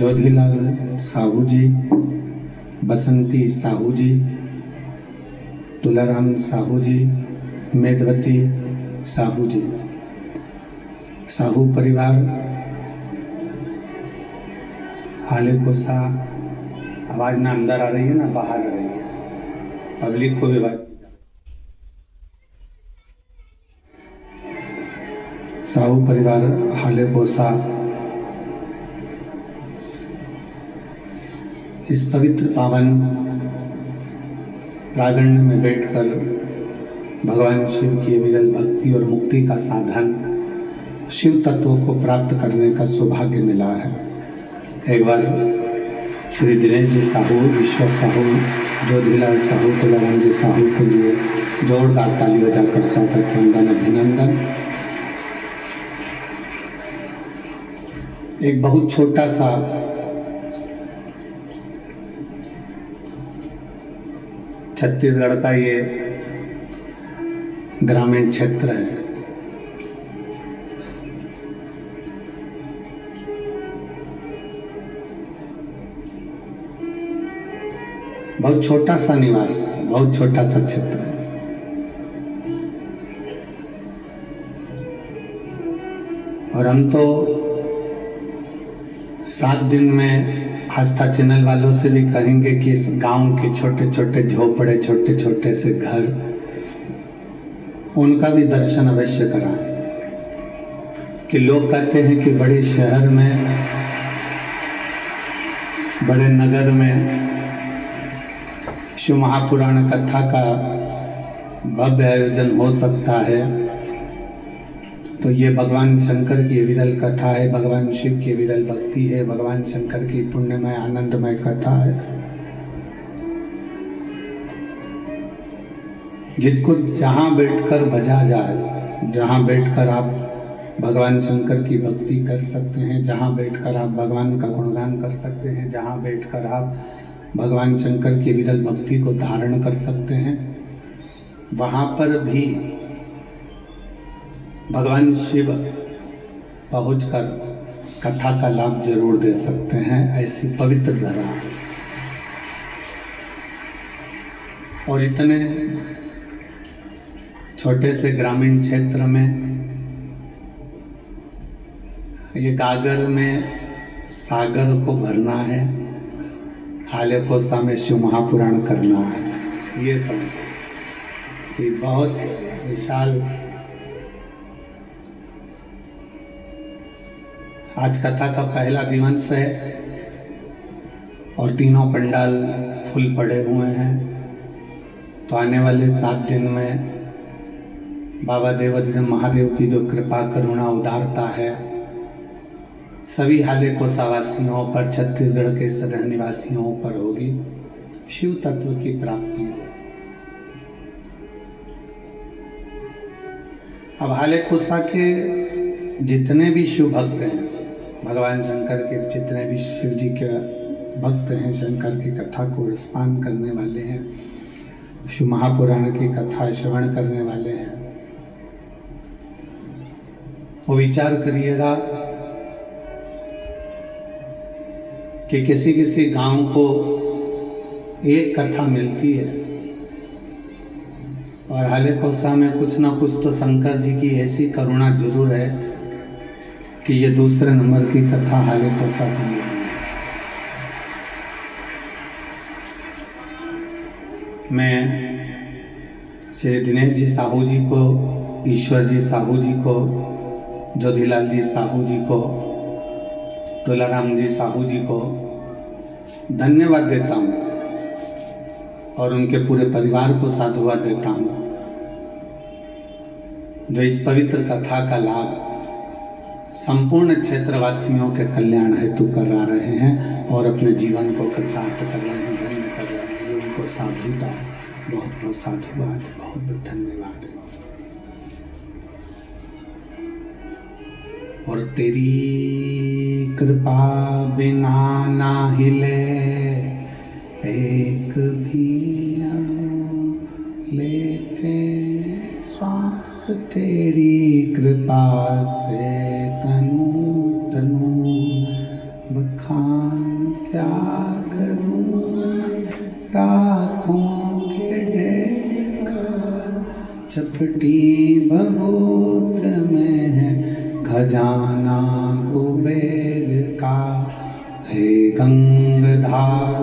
जोधीलाल साहू जी, बसंती साहू जी, तुलाराम साहू जी, मेदवती साहू जी, साहू परिवार, हाले को सा आवाज़ ना अंदर आ रही है ना बाहर आ रही है, पब्लिक को भी आवाज़। साहू परिवार हाले को सा इस पवित्र पावन प्रांगण में बैठकर भगवान शिव की विरल भक्ति और मुक्ति का साधन शिव तत्व को प्राप्त करने का सौभाग्य मिला है। एक बार श्री दिनेश जी साहू, ईश्वर साहू, जोधीलाल साहू, तुलाराम जी साहू के लिए जोरदार ताली बजाकर स्वागत, वंदन, अभिनंदन। एक बहुत छोटा सा छत्तीसगढ़ का ये ग्रामीण क्षेत्र है। बहुत छोटा सा निवास, बहुत छोटा सा क्षेत्र है। और हम तो 7 दिन में आस्था चैनल वालों से भी कहेंगे कि इस गांव के छोटे छोटे झोपड़े, छोटे छोटे से घर, उनका भी दर्शन अवश्य कराएं। कि लोग कहते हैं कि बड़े शहर में, बड़े नगर में शिव महापुराण कथा का भव्य आयोजन हो सकता है, तो ये भगवान शंकर की विरल कथा है, भगवान शिव की विरल भक्ति है, भगवान शंकर की पुण्यमय आनंदमय कथा है, जिसको जहाँ बैठकर बजा जाए, जहाँ बैठकर आप भगवान शंकर की भक्ति कर सकते हैं, जहाँ बैठकर आप भगवान का गुणगान कर सकते हैं, जहाँ बैठकर आप भगवान शंकर की विरल भक्ति को धारण कर सकते हैं, वहाँ पर भी भगवान शिव पहुंचकर कथा का लाभ जरूर दे सकते हैं। ऐसी पवित्र धरा और इतने छोटे से ग्रामीण क्षेत्र में ये गागर में सागर को भरना है, हाले कोसा में शिव महापुराण करना है। ये समझो कि बहुत विशाल। आज कथा का पहला दिवस है और तीनों पंडाल फुल पड़े हुए हैं, तो आने वाले 7 दिन में बाबा देवाधिदेव महादेव की जो कृपा, करुणा, उदारता है सभी हाले कोसावासियों पर, छत्तीसगढ़ के सभी निवासियों पर होगी। शिव तत्व की प्राप्ति हो। अब हाले कोसा के जितने भी शिव भक्त हैं, भगवान शंकर के जितने भी शिव जी के भक्त हैं, शंकर की कथा को रसपान करने वाले हैं, शिव महापुराण की कथा श्रवण करने वाले हैं, वो विचार करिएगा कि किसी किसी गांव को एक कथा मिलती है और हाले कोसा में कुछ ना कुछ तो शंकर जी की ऐसी करुणा जरूर है कि ये दूसरे नंबर की कथा हाले कोसा की है। मैं श्री दिनेश जी साहू जी को, ईश्वर जी साहू जी को, जोधीलाल जी साहू जी को, तुलाराम जी साहू जी को धन्यवाद देता हूँ और उनके पूरे परिवार को साधुवाद देता हूँ, जो इस पवित्र कथा का लाभ संपूर्ण क्षेत्रवासियों के कल्याण हेतु करा रहे हैं और अपने जीवन को कृतार्थ कर रहे हैं, धन्य कर रहे हैं। उनको साधुता, बहुत बहुत साधुवाद, बहुत बहुत धन्यवाद। और तेरी कृपा बिना ना हिले एक भी अणु लेते श्वास, तेरी कृपा से तनु तनु बखा खान क्या करूं, राखों के ढेर का चपटी भभूत में है खजाना कुबेर का। हे गंगाधार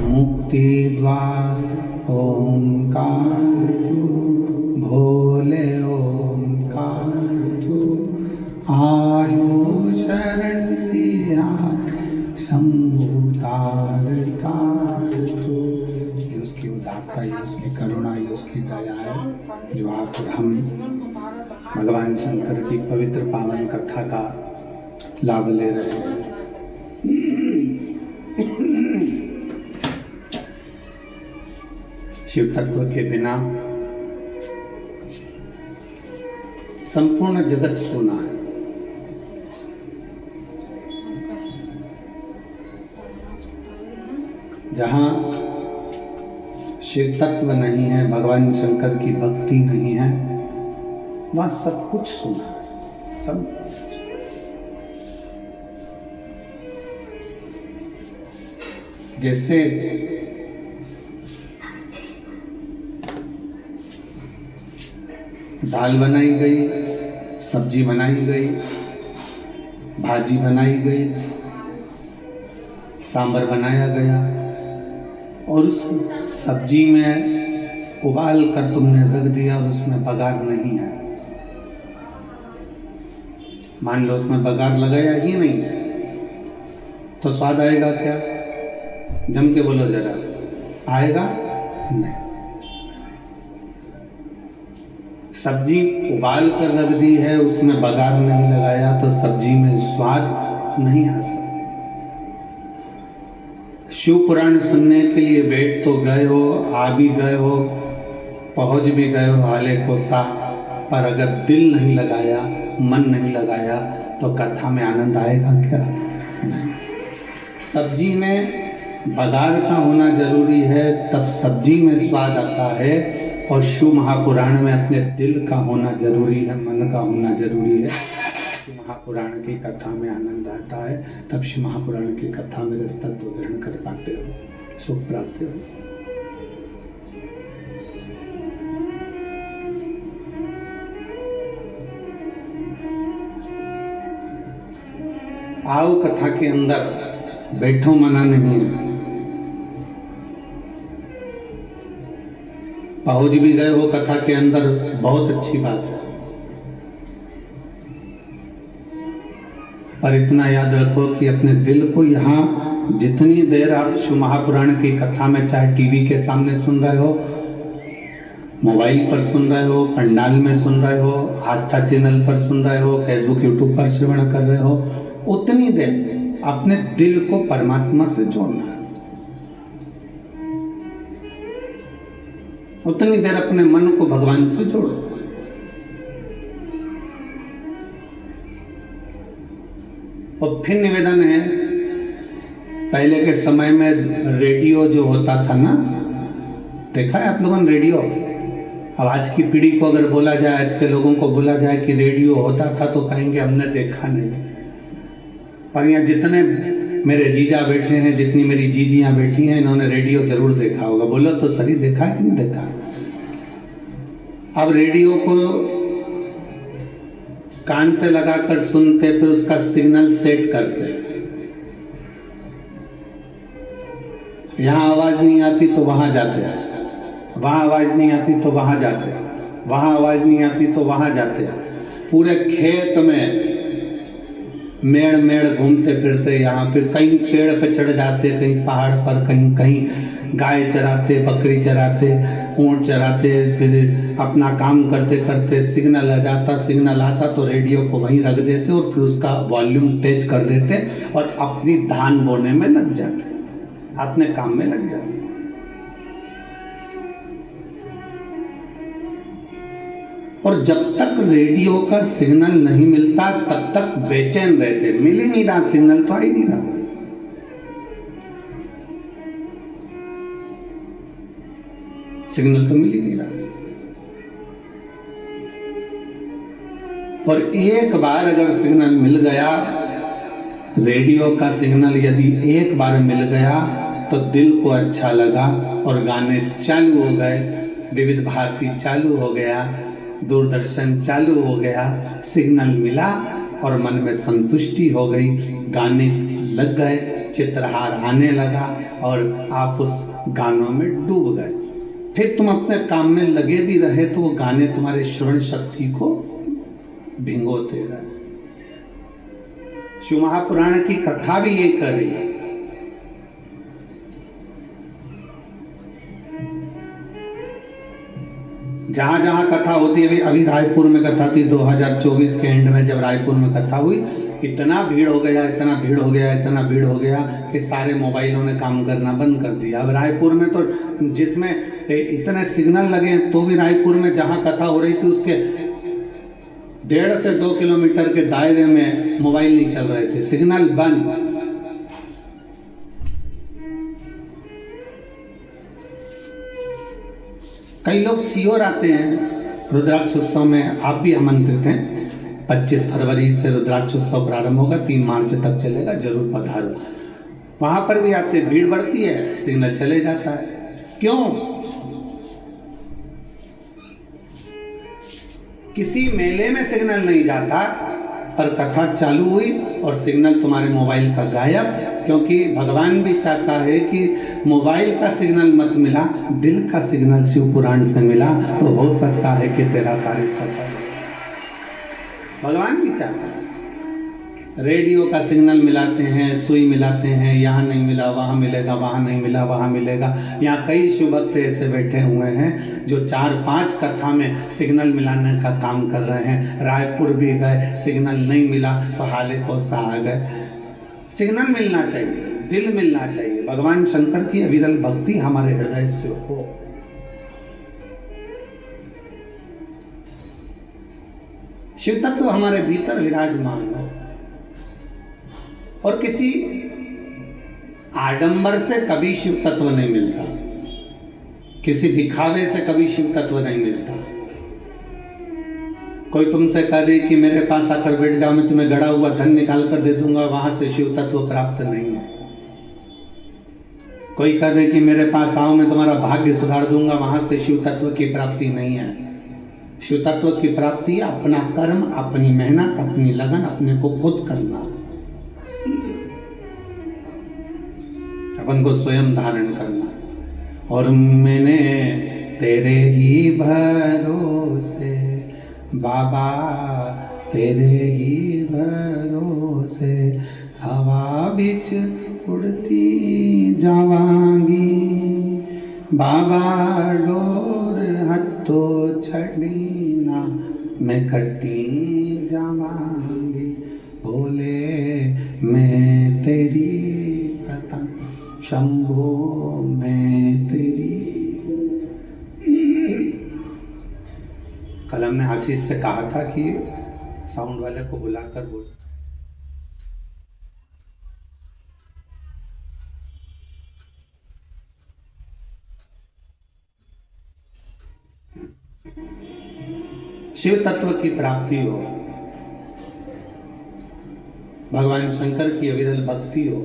मुक्ति द्वार ओंकार तू, भोले ओंकार तू, आयो शरण दिया शंभु तार तार तू। ये उसकी उदारता, ये उसकी करुणा, ये उसकी दया है जो आप और हम भगवान शंकर की पवित्र पावन कथा का लाभ ले रहे हैं। शिव तत्व के बिना संपूर्ण जगत सुना है। जहां शिव तत्व नहीं है, भगवान शंकर की भक्ति नहीं है, वहां सब कुछ सुना है, सब कुछ। जैसे दाल बनाई गई, सब्जी बनाई गई, भाजी बनाई गई, सांभर बनाया गया और उस सब्जी में उबाल कर तुमने रख दिया और उसमें बघार नहीं है। मान लो उसमें बघार लगाया ही नहीं है तो स्वाद आएगा क्या? जम के बोलो जरा, आएगा नहीं। सब्जी उबाल कर रख दी है, उसमें बघार नहीं लगाया तो सब्जी में स्वाद नहीं आ सकता। शिव पुराण सुनने के लिए बैठ तो गए हो, आ भी गए हो, पहुंच भी गए हो हाले को सा, पर अगर दिल नहीं लगाया, मन नहीं लगाया तो कथा में आनंद आएगा क्या? नहीं। सब्जी में बघार का होना जरूरी है, तब सब्जी में स्वाद आता है। और शिव महापुराण में अपने दिल का होना जरूरी है, मन का होना जरूरी है। शिव महापुराण की कथा में आनंद आता है, तब शिव महापुराण की कथा में रस तत्व ग्रहण कर पाते हो, सुख प्राप्त हो। आओ कथा के अंदर, बैठो मना नहीं है। पहुंच भी गए हो कथा के अंदर, बहुत अच्छी बात है, पर इतना याद रखो कि अपने दिल को यहाँ जितनी देर आप शिव महापुराण की कथा में, चाहे टीवी के सामने सुन रहे हो, मोबाइल पर सुन रहे हो, पंडाल में सुन रहे हो, आस्था चैनल पर सुन रहे हो, फेसबुक यूट्यूब पर श्रवण कर रहे हो, उतनी देर अपने दिल को परमात्मा से जोड़ना है। उतनी देर अपने मन को भगवान से जोड़ो। और फिर निवेदन है, पहले के समय में रेडियो जो होता था ना, देखा है आप लोगों ने रेडियो? अब आज की पीढ़ी को अगर बोला जाए, आज के लोगों को बोला जाए कि रेडियो होता था तो कहेंगे हमने देखा नहीं। पर यहाँ जितने मेरे जीजा बैठे हैं, जितनी मेरी जीजियाँ बैठी हैं, इन्होंने रेडियो जरूर देखा होगा। बोलो तो सही, देखा कि नहीं देखा? अब रेडियो को कान से लगाकर सुनते, फिर उसका सिग्नल सेट करते। यहाँ आवाज नहीं आती तो वहां जाते, वहां आवाज नहीं आती तो वहां जाते, वहां आवाज नहीं आती तो वहां जाते। पूरे खेत में मेड़ मेड़ घूमते फिरते, यहाँ पे कहीं पेड़ पे चढ़ जाते, कहीं पहाड़ पर, कहीं कहीं गाय चराते, बकरी चराते, ऊँट चराते, फिर अपना काम करते करते सिग्नल आ जाता, सिग्नल आता तो रेडियो को वहीं रख देते और फिर उसका वॉल्यूम तेज कर देते और अपनी धान बोने में लग जाते, अपने काम में लग जाते। और जब तक रेडियो का सिग्नल नहीं मिलता तब तक बेचैन रहते। मिल ही नहीं रहा सिग्नल, तो आ ही नहीं रहा। सिग्नल तो मिल ही नहीं रहा। और एक बार अगर सिग्नल मिल गया, रेडियो का सिग्नल यदि एक बार मिल गया तो दिल को अच्छा लगा और गाने चालू हो गए, विविध भारती चालू हो गया, दूरदर्शन चालू हो गया, सिग्नल मिला और मन में संतुष्टि हो गई, गाने लग गए, चित्रहार आने लगा और आप उस गानों में डूब गए। फिर तुम अपने काम में लगे भी रहे तो वो गाने तुम्हारे श्रवण शक्ति को भिंगोते रहे। शिव महापुराण की कथा भी ये कर रही है। जहां जहां कथा होती है, अभी रायपुर में कथा थी 2024 के एंड में, जब रायपुर में कथा हुई, इतना भीड़ हो गया, इतना भीड़ हो गया, इतना भीड़ हो गया कि सारे मोबाइलों ने काम करना बंद कर दिया। अब रायपुर में तो जिसमें इतने सिग्नल लगे तो भी रायपुर में जहां कथा हो रही थी उसके 1.5 से 2 किलोमीटर के दायरे में मोबाइल नहीं चल रहे थे, सिग्नल बंद। कई लोग सीहोर आते हैं रुद्राक्ष उत्सव में, आप भी आमंत्रित हैं। 25 फरवरी से रुद्राक्ष उत्सव प्रारंभ होगा, 3 मार्च तक चलेगा, जरूर पधारो। वहां पर भी आते, भीड़ बढ़ती है, सिग्नल चले जाता है। क्यों? किसी मेले में सिग्नल नहीं जाता, पर कथा चालू हुई और सिग्नल तुम्हारे मोबाइल का गायब, क्योंकि भगवान भी चाहता है कि मोबाइल का सिग्नल मत मिला, दिल का सिग्नल शिव पुराण से मिला तो हो सकता है कि तेरा कार्य सफल हो। भगवान भी चाहता है। रेडियो का सिग्नल मिलाते हैं, सुई मिलाते हैं, यहाँ नहीं मिला वहाँ मिलेगा, वहाँ नहीं मिला वहाँ मिलेगा। यहाँ कई शिव भक्त ऐसे बैठे हुए हैं जो 4-5 कथा में सिग्नल मिलाने का काम कर रहे हैं। रायपुर भी गए, सिग्नल नहीं मिला तो हाले कोसा आ गए। सिग्नल मिलना चाहिए, दिल मिलना चाहिए। भगवान शंकर की अविरल भक्ति हमारे हृदय से हो। शिव तत्व हमारे भीतर विराजमान हो और किसी आडंबर से कभी शिव तत्व नहीं मिलता, किसी दिखावे से कभी शिव तत्व नहीं मिलता। कोई तुमसे कह दे कि मेरे पास आकर बैठ जाओ, मैं तुम्हें गड़ा हुआ धन निकाल कर दे दूंगा, वहां से शिव तत्व प्राप्त नहीं है। कोई कह दे कि मेरे पास आओ, मैं तुम्हारा भाग्य सुधार दूंगा, वहां से शिव तत्व की प्राप्ति नहीं है। शिव तत्व की प्राप्ति अपना कर्म, अपनी मेहनत, अपनी लगन, अपने को खुद करना, अपन को स्वयं धारण करना। और मैंने तेरे ही भरोसे बाबा, तेरे ही भरोसे हवा बिच उड़ती जावांगी, बाबा डोर हथो छड़ी ना मैं कटी जावांगी, भोले मैं तेरी पता, शंभो मैं तेरी। कल हमने आशीष से कहा था कि साउंड वाले को बुलाकर बोल। शिव तत्व की प्राप्ति हो, भगवान शंकर की अविरल भक्ति हो,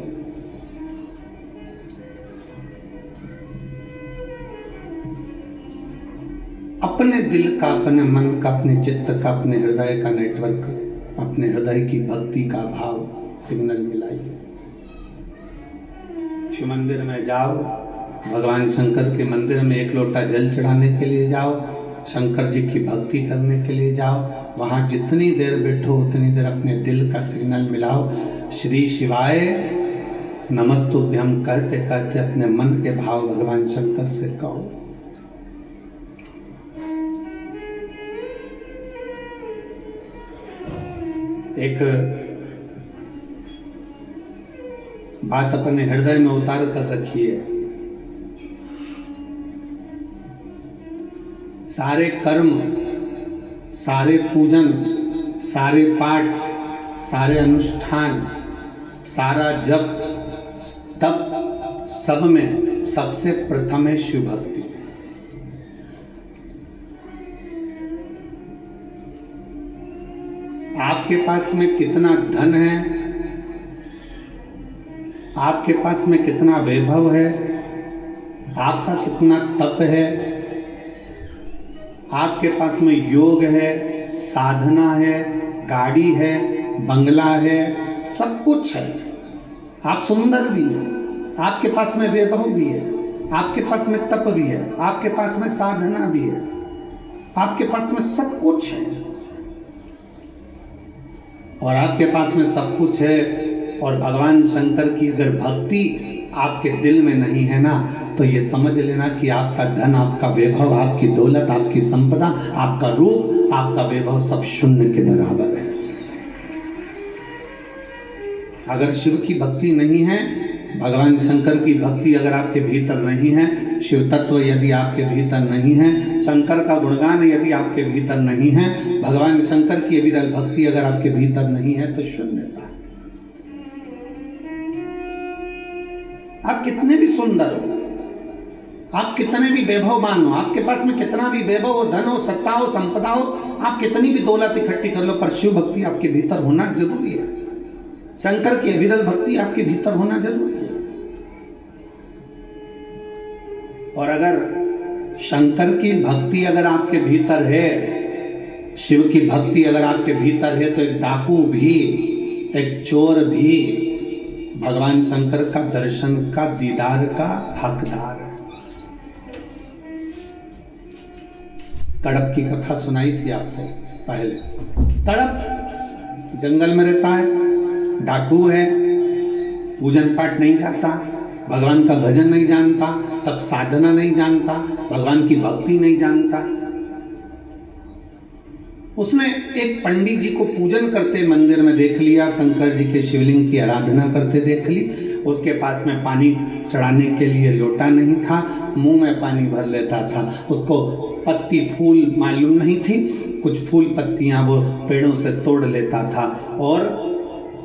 अपने दिल का, अपने मन का, अपने चित्त का, अपने हृदय का नेटवर्क, अपने हृदय की भक्ति का भाव सिग्नल मिलाइए। शिव मंदिर में जाओ, भगवान शंकर के मंदिर में 1 लोटा जल चढ़ाने के लिए जाओ, शंकर जी की भक्ति करने के लिए जाओ। वहाँ जितनी देर बैठो उतनी देर अपने दिल का सिग्नल मिलाओ। श्री शिवाय नमस्तुभ्यम कहते कहते अपने मन के भाव भगवान शंकर से कहो। एक बात अपने हृदय में उतार कर रखिए, सारे कर्म, सारे पूजन, सारे पाठ, सारे अनुष्ठान, सारा जप तप, सब में सबसे प्रथम है शिव भक्ति। आपके पास में कितना धन है, आपके पास में कितना वैभव है, आपका कितना तप है, आपके पास में योग है, साधना है, गाड़ी है, बंगला है, सब कुछ है। आप सुंदर भी हैं, आपके पास में वैभव भी है, आपके पास में तप भी है, आपके पास में साधना भी है, आपके पास में सब कुछ है। और आपके पास में सब कुछ है और भगवान शंकर की अगर भक्ति आपके दिल में नहीं है ना, तो ये समझ लेना कि आपका धन, आपका वैभव, आपकी दौलत, आपकी संपदा, आपका रूप, आपका वैभव सब शून्य के बराबर है। अगर शिव की भक्ति नहीं है, भगवान शंकर की भक्ति अगर आपके भीतर नहीं है, शिव तत्व यदि आपके भीतर नहीं है, शंकर का गुणगान यदि आपके भीतर नहीं है, भगवान शंकर की विरल भक्ति अगर आपके भीतर नहीं है, तो शून्यता। आप कितने भी सुंदर हो, आप कितने भी वैभववान हो, आपके पास में कितना भी वैभव हो, धन हो, सत्ता हो, संपदा हो, आप कितनी भी दौलत इकट्ठी कर लो, पर शिव भक्ति आपके भीतर होना जरूरी है। शंकर की अविरल भक्ति आपके भीतर होना जरूरी है। और अगर शंकर की भक्ति अगर आपके भीतर है, शिव की भक्ति अगर आपके भीतर है, तो एक डाकू भी, एक चोर भी भगवान शंकर का दर्शन का, दीदार का हकदार है। कड़प की कथा सुनाई थी आपको पहले। कड़प जंगल में रहता है, डाकू है, पूजन पाठ नहीं करता, भगवान का भजन नहीं जानता, तब साधना नहीं जानता, भगवान की भक्ति नहीं जानता। उसने एक पंडित जी को पूजन करते मंदिर में देख लिया, शंकर जी के शिवलिंग की आराधना करते देख ली। उसके पास में पानी चढ़ाने के लिए लोटा नहीं था, मुंह में पानी भर लेता था। उसको पत्ती फूल मालूम नहीं थी, कुछ फूल पत्तियां वो पेड़ों से तोड़ लेता था और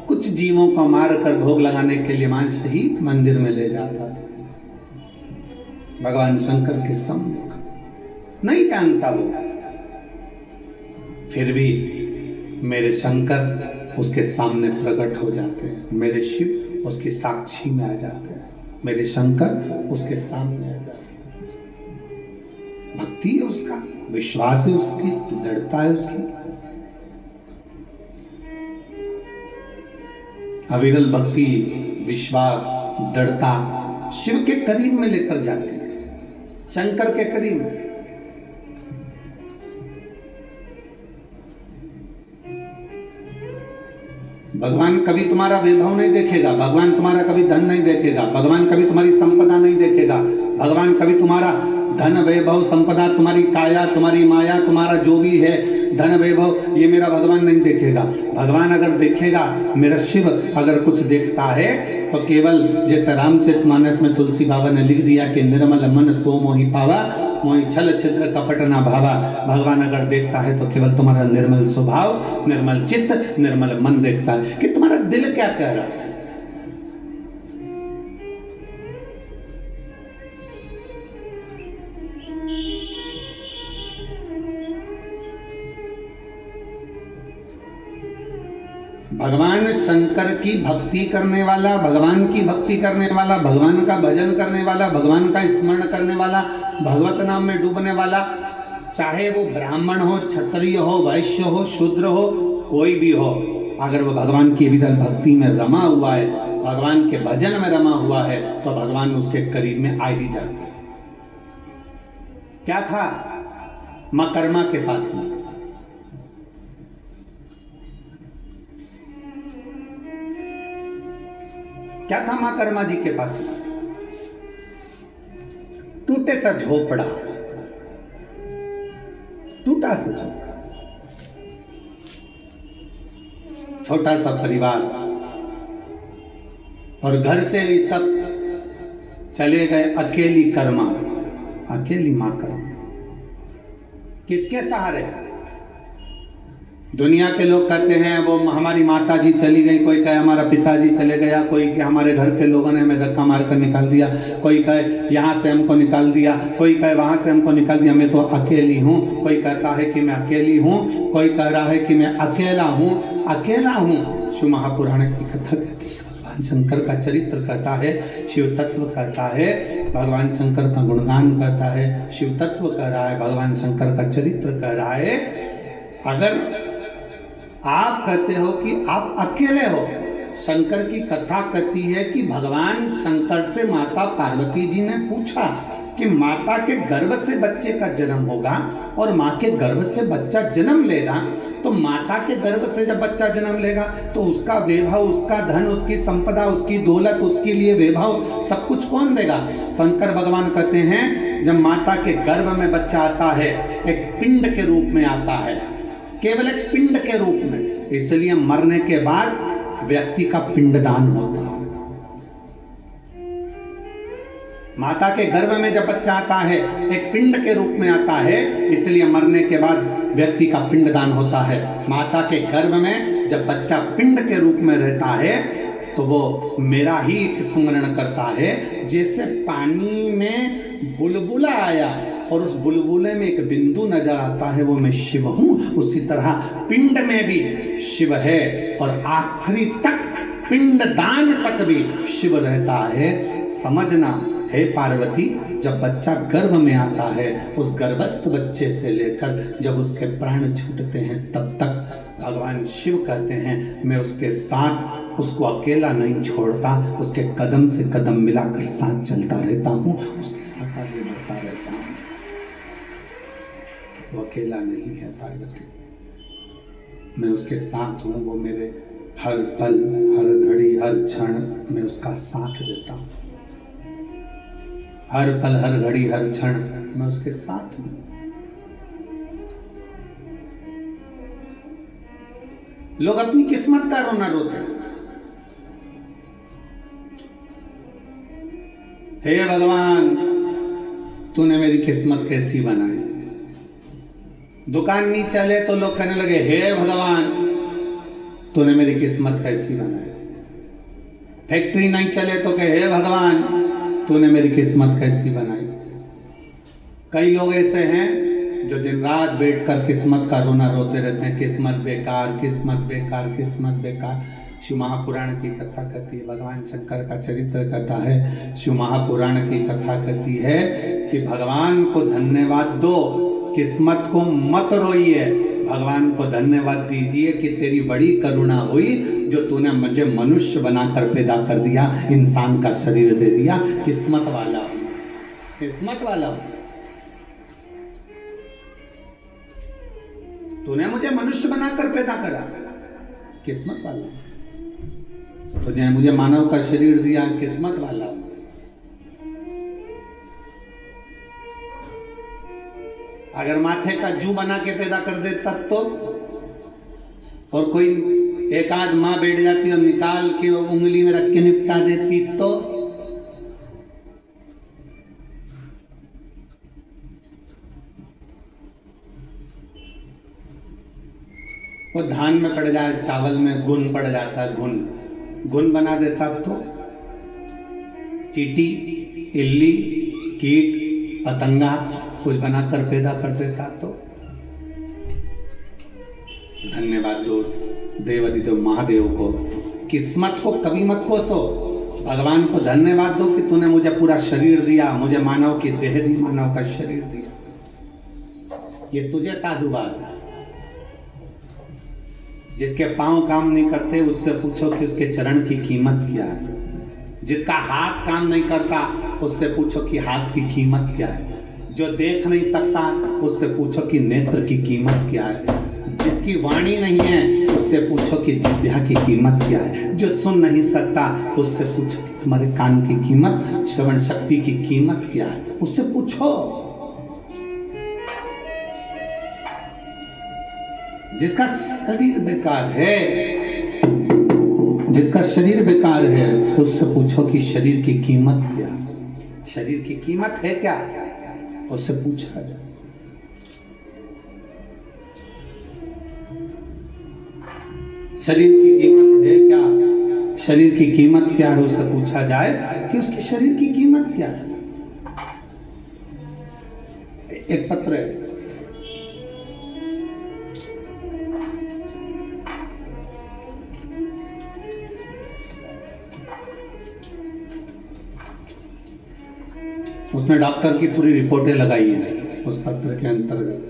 कुछ जीवों को मार कर भोग लगाने के लिए मांस ही मंदिर में ले जाता था। भगवान शंकर के सम्मुख नहीं जानता वो, फिर भी मेरे शंकर उसके सामने प्रकट हो जाते हैं, मेरे शिव उसकी साक्षी में आ जाते हैं, मेरे शंकर उसके सामने आ जाते हैं। भक्ति है उसका, विश्वास है उसकी, दृढ़ता है उसकी। अविरल भक्ति, विश्वास, दृढ़ता शिव के करीब में लेकर जाते हैं, शंकर के करीब में। भगवान कभी तुम्हारा वैभव नहीं देखेगा, भगवान तुम्हारा कभी धन नहीं देखेगा, भगवान कभी तुम्हारी संपदा नहीं देखेगा, भगवान कभी तुम्हारा धन वैभव संपदा, तुम्हारी काया, तुम्हारी माया, तुम्हारा जो भी है धन वैभव, ये मेरा भगवान नहीं देखेगा। भगवान अगर देखेगा, मेरा शिव अगर कुछ देखता है, तो केवल जैसे रामचरितमानस में तुलसी बाबा ने लिख दिया कि निर्मल मन सो मोहि पावा, मोहि छल छिद्र कपट ना भावा। भगवान अगर देखता है तो केवल तुम्हारा निर्मल स्वभाव, निर्मल चित्त, निर्मल मन देखता है कि तुम्हारा दिल क्या कह रहा है। भगवान शंकर की भक्ति करने वाला, भगवान की भक्ति करने वाला, भगवान का भजन करने वाला, भगवान का स्मरण करने वाला, भगवत नाम में डूबने वाला, चाहे वो ब्राह्मण हो, क्षत्रिय हो, वैश्य हो, शूद्र हो, कोई भी हो, अगर वो भगवान की विरल भक्ति में रमा हुआ है, भगवान के भजन में रमा हुआ है, तो भगवान उसके करीब में आ ही जाते हैं। क्या था मां कर्मा के पास में? क्या था मां कर्मा जी के पास? टूटे सा झोपड़ा, टूटा सा झोपड़ा, छोटा सा परिवार, और घर से भी सब चले गए, अकेली कर्मा, अकेली मां कर्मा। किसके सहारे? दुनिया के लोग कहते हैं वो हमारी माता जी चली गई, कोई कहे हमारा पिताजी चले गया, कोई कहे हमारे घर के लोगों ने हमें धक्का मार कर निकाल दिया, कोई कहे यहाँ से हमको निकाल दिया, कोई कहे वहाँ से हमको निकाल दिया, मैं तो अकेली हूँ। कोई कहता है कि मैं अकेली हूँ, कोई कह रहा है कि मैं अकेला हूँ, अकेला हूँ। शिव महापुराण की कथा कहती है भगवान भगवान शंकर का चरित्र कहता है, शिव तत्व कहता है, भगवान शंकर का गुणगान कहता है, शिव तत्व कह रहा है, भगवान शंकर का चरित्र कह रहा है। अगर आप कहते हो कि आप अकेले हो, शंकर की कथा कहती है कि भगवान शंकर से माता पार्वती जी ने पूछा कि माता के गर्भ से बच्चे का जन्म होगा और माँ के गर्भ से बच्चा जन्म लेगा, तो माता के गर्भ से जब बच्चा जन्म लेगा तो उसका वैभव, उसका धन, उसकी संपदा, उसकी दौलत, उसके लिए वैभव सब कुछ कौन देगा? शंकर भगवान कहते हैं जब माता के गर्भ में बच्चा आता है एक पिंड के रूप में आता है, केवल एक पिंड के रूप में, इसलिए मरने के बाद व्यक्ति का पिंडदान होता है। माता के गर्भ में जब बच्चा आता है एक पिंड के रूप में आता है, इसलिए मरने के बाद व्यक्ति का पिंडदान होता है। माता के गर्भ में जब बच्चा पिंड के रूप में रहता है तो वो मेरा ही एक स्मरण करता है। जैसे पानी में बुलबुला आया और उस बुलबुले में एक बिंदु नजर आता है, वो मैं शिव हूं, उसी तरह पिंड में भी शिव है और आखिरी तक पिंडदान तक भी शिव रहता है। समझना हे पार्वती, जब बच्चा गर्भ में आता है, उस गर्भस्थ बच्चे से लेकर जब उसके प्राण छूटते हैं तब तक भगवान शिव कहते हैं मैं उसके साथ, उसको अकेला नहीं छोड़ता, उसके कदम से कदम मिलाकर साथ चलता रहता हूँ, उसके साथ आगे बढ़ता रहता हूँ। वो अकेला नहीं है पार्वती, मैं उसके साथ हूँ। वो मेरे हर पल, हर घड़ी, हर क्षण मैं उसका साथ देता हूँ। हर पल, हर घड़ी, हर क्षण मैं उसके साथ हूं। लोग अपनी किस्मत का रोना रोते हैं। हे भगवान, तूने मेरी किस्मत कैसी बनाई। दुकान नहीं चले तो लोग कहने लगे हे भगवान, तूने मेरी किस्मत कैसी बनाई। फैक्ट्री नहीं चले तो कहे हे भगवान, तूने मेरी किस्मत कैसी बनाई। कई लोग ऐसे हैं जो दिन रात बैठकर किस्मत का रोना रोते रहते हैं, किस्मत बेकार, किस्मत बेकार, किस्मत बेकार। शिव महापुराण की कथा कहती है, भगवान शंकर का चरित्र कहता है, शिव महापुराण की कथा कहती है कि भगवान को धन्यवाद दो, किस्मत को मत रोइए। भगवान को धन्यवाद दीजिए कि तेरी बड़ी करुणा हुई जो तूने मुझे मनुष्य बनाकर पैदा कर दिया, इंसान का शरीर दे दिया। किस्मत वाला हूं, किस्मत वाला हूं, तूने मुझे मनुष्य बनाकर पैदा करा, किस्मत वाला हूं। तूने मुझे मानव का शरीर दिया, किस्मत वाला हूं। अगर माथे का जू बना के पैदा कर दे तब तो, और कोई एक आध माँ बैठ जाती और निकाल के उंगली में रख के निपटा देती तो, वो धान में पड़ जाए, चावल में गुण पड़ जाता है, गुण बना देता तो, चींटी, इल्ली, कीट, पतंगा कुछ बनाकर पैदा कर देता तो। धन्यवाद दोस्त देवाधिदेव महादेव को, किस्मत को कभी मत कोसो, भगवान को धन्यवाद दो कि तूने मुझे पूरा शरीर दिया, मुझे मानव की देह दी, मानव का शरीर दिया। ये तुझे साधुवाद है। जिसके पांव काम नहीं करते उससे पूछो कि उसके चरण की कीमत क्या है। जिसका हाथ काम नहीं करता उससे पूछो कि हाथ की कीमत क्या है। जो देख नहीं सकता उससे पूछो कि नेत्र की कीमत क्या है। जिसकी वाणी नहीं है उससे पूछो कि जिह्वा की कीमत क्या है। जो सुन नहीं सकता उससे पूछो कि तुम्हारे कान की कीमत, श्रवण शक्ति की कीमत क्या है, उससे पूछो। जिसका शरीर बेकार है, जिसका शरीर बेकार है उससे पूछो कि शरीर की कीमत क्या है। शरीर की कीमत है क्या, उससे पूछा जाए। शरीर की कीमत है क्या, शरीर की कीमत क्या है उससे पूछा जाए कि उसकी शरीर की कीमत क्या है। एक पत्र है, उसने डॉक्टर की पूरी रिपोर्टें लगाई हैं उस पत्र के अंतर्गत।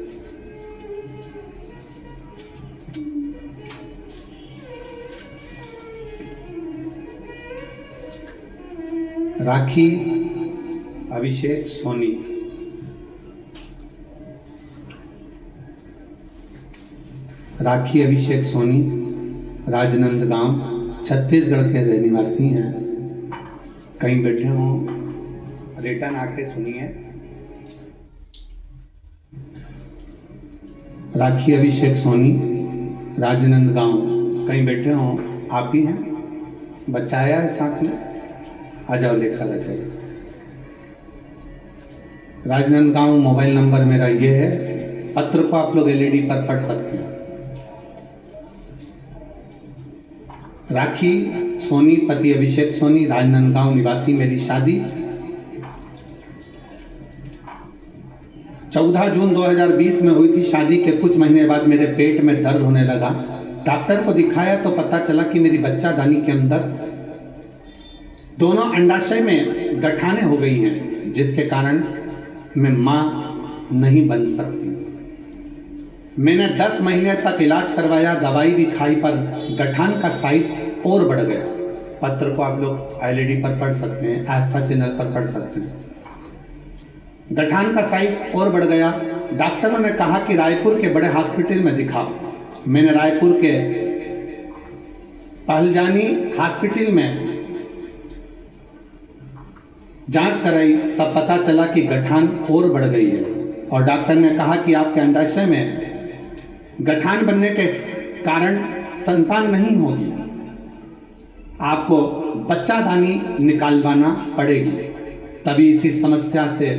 राखी अभिषेक सोनी, राखी अभिषेक सोनी राजनांदगांव छत्तीसगढ़ के रहनिवासी हैं। कहीं बैठे हों, रिटर्न आके सुनिए। राखी अभिषेक सोनी राजनांदगांव, कहीं बैठे हों, आप ही हैं? बच्चा आया है साथ में, आ जाओ, लेकर आ जाइए। राजनांदगांव मोबाइल नंबर मेरा ये है। पत्र को आप लोग एलईडी पर पढ़ सकते हैं। राखी सोनी पति अभिषेक सोनी राजनांदगांव निवासी। मेरी शादी 14 जून 2020 में हुई थी। शादी के कुछ महीने बाद मेरे पेट में दर्द होने लगा। डॉक्टर को दिखाया तो पता चला कि मेरी बच्चादानी के अंदर दोनों अंडाशय में गठाने हो गई हैं, जिसके कारण मैं मां नहीं बन सकती। मैंने 10 महीने तक इलाज करवाया, दवाई भी खाई, पर गठान का साइज और बढ़ गया। पत्र को आप लोग एलईडी पर पढ़ सकते हैं, आस्था चैनल पर पढ़ सकते हैं। गठान का साइज और बढ़ गया। डॉक्टरों ने कहा कि रायपुर के बड़े हॉस्पिटल में दिखाओ। मैंने रायपुर के पहलजानी हॉस्पिटल में जांच कराई, तब पता चला कि गठान और बढ़ गई है और डॉक्टर ने कहा कि आपके अंडाशय में गठान बनने के कारण संतान नहीं होगी, आपको बच्चादानी निकालवाना पड़ेगी, तभी इसी समस्या से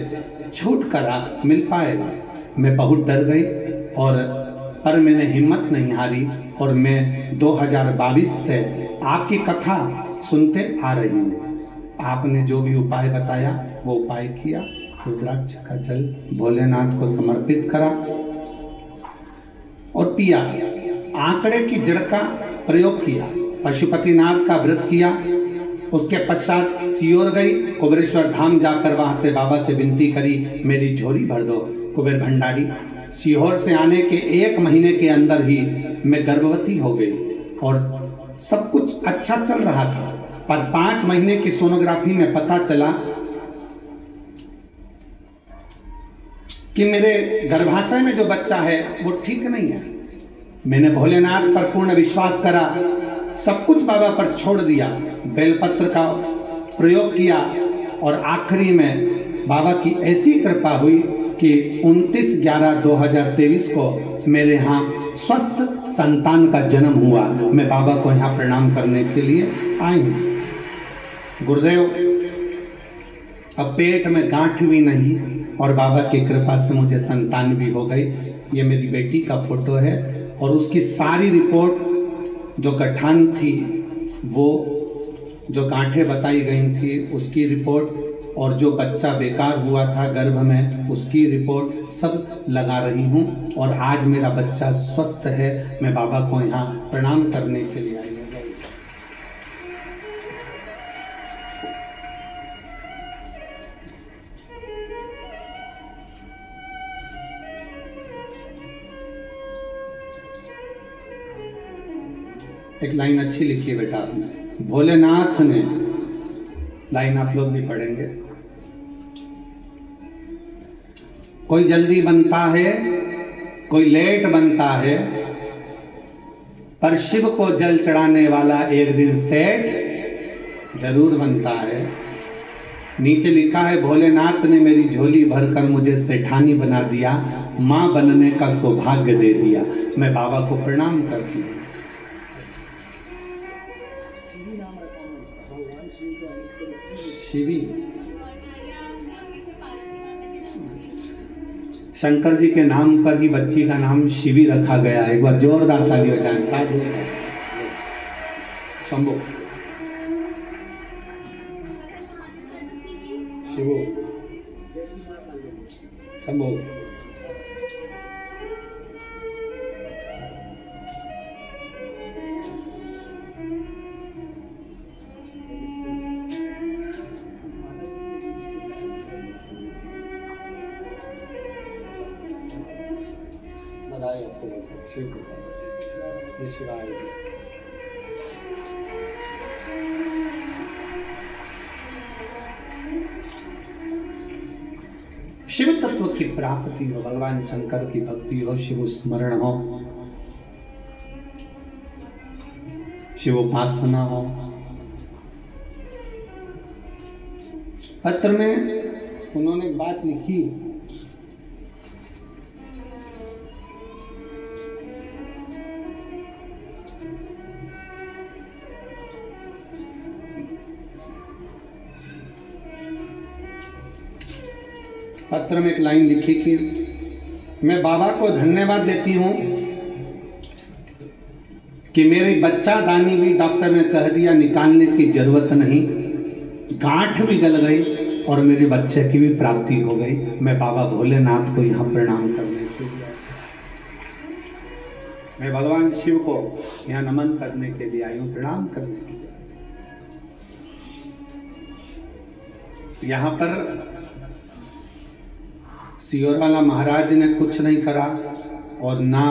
छुटकारा मिल पाएगा। मैं बहुत डर गई पर मैंने हिम्मत नहीं हारी और मैं 2022 से आपकी कथा सुनते आ रही हूँ। आपने जो भी उपाय बताया वो उपाय किया। रुद्राक्ष का जल भोलेनाथ को समर्पित करा और पिया। आंकड़े की जड़ का प्रयोग किया, पशुपतिनाथ का व्रत किया। उसके पश्चात सीहोर गई, कुबेरेश्वर धाम जाकर वहां से बाबा से विनती करी, मेरी झोली भर दो कुबेर भंडारी। सीहोर से आने के 1 महीने के अंदर ही मैं गर्भवती हो गई और सब कुछ अच्छा चल रहा था, पर 5 महीने की सोनोग्राफी में पता चला कि मेरे गर्भाशय में जो बच्चा है वो ठीक नहीं है। मैंने भोलेनाथ पर पूर्ण विश्वास करा, सब कुछ बाबा पर छोड़ दिया, बेलपत्र का प्रयोग किया और आखिरी में बाबा की ऐसी कृपा हुई कि 29/11/2023 को मेरे यहाँ स्वस्थ संतान का जन्म हुआ। मैं बाबा को यहाँ प्रणाम करने के लिए आई हूँ। गुरुदेव, अब पेट में गांठ भी नहीं और बाबा की कृपा से मुझे संतान भी हो गई। ये मेरी बेटी का फोटो है और उसकी सारी रिपोर्ट, जो गठान थी, वो जो गांठें बताई गई थी उसकी रिपोर्ट, और जो बच्चा बेकार हुआ था गर्भ में उसकी रिपोर्ट सब लगा रही हूँ और आज मेरा बच्चा स्वस्थ है। मैं बाबा को यहाँ प्रणाम करने के लिए आई हूँ। एक लाइन अच्छी लिखी है बेटा आपने, भोलेनाथ ने, लाइन आप लोग भी पढ़ेंगे। कोई जल्दी बनता है, कोई लेट बनता है, पर शिव को जल चढ़ाने वाला एक दिन सेठ जरूर बनता है। नीचे लिखा है, भोलेनाथ ने मेरी झोली भरकर मुझे सेठानी बना दिया, मां बनने का सौभाग्य दे दिया। मैं बाबा को प्रणाम करती हूँ। शिवी, शंकर जी के नाम पर ही बच्ची का नाम शिवी रखा गया है। एक बार जोरदार ताली हो जाए। साधु शंभो, शिवो, शंभो। बधाई आपको बहुत अच्छी ये शिवाय। शिव तत्व की प्राप्ति हो, भगवान शंकर की भक्ति हो, शिव स्मरण हो, शिव उपासना हो। पत्र में उन्होंने एक बात लिखी, पत्र में एक लाइन लिखी कि मैं बाबा को धन्यवाद देती हूं कि मेरी बच्चा दानी भी डॉक्टर ने कह दिया निकालने की जरूरत नहीं, गांठ भी गल गई और मेरे बच्चे की भी प्राप्ति हो गई। मैं बाबा भोलेनाथ को यहाँ प्रणाम करने के लिए, मैं भगवान शिव को यहाँ नमन करने के लिए आई हूँ, प्रणाम करने के लिए। यहाँ पर सियोराला महाराज ने कुछ नहीं करा और ना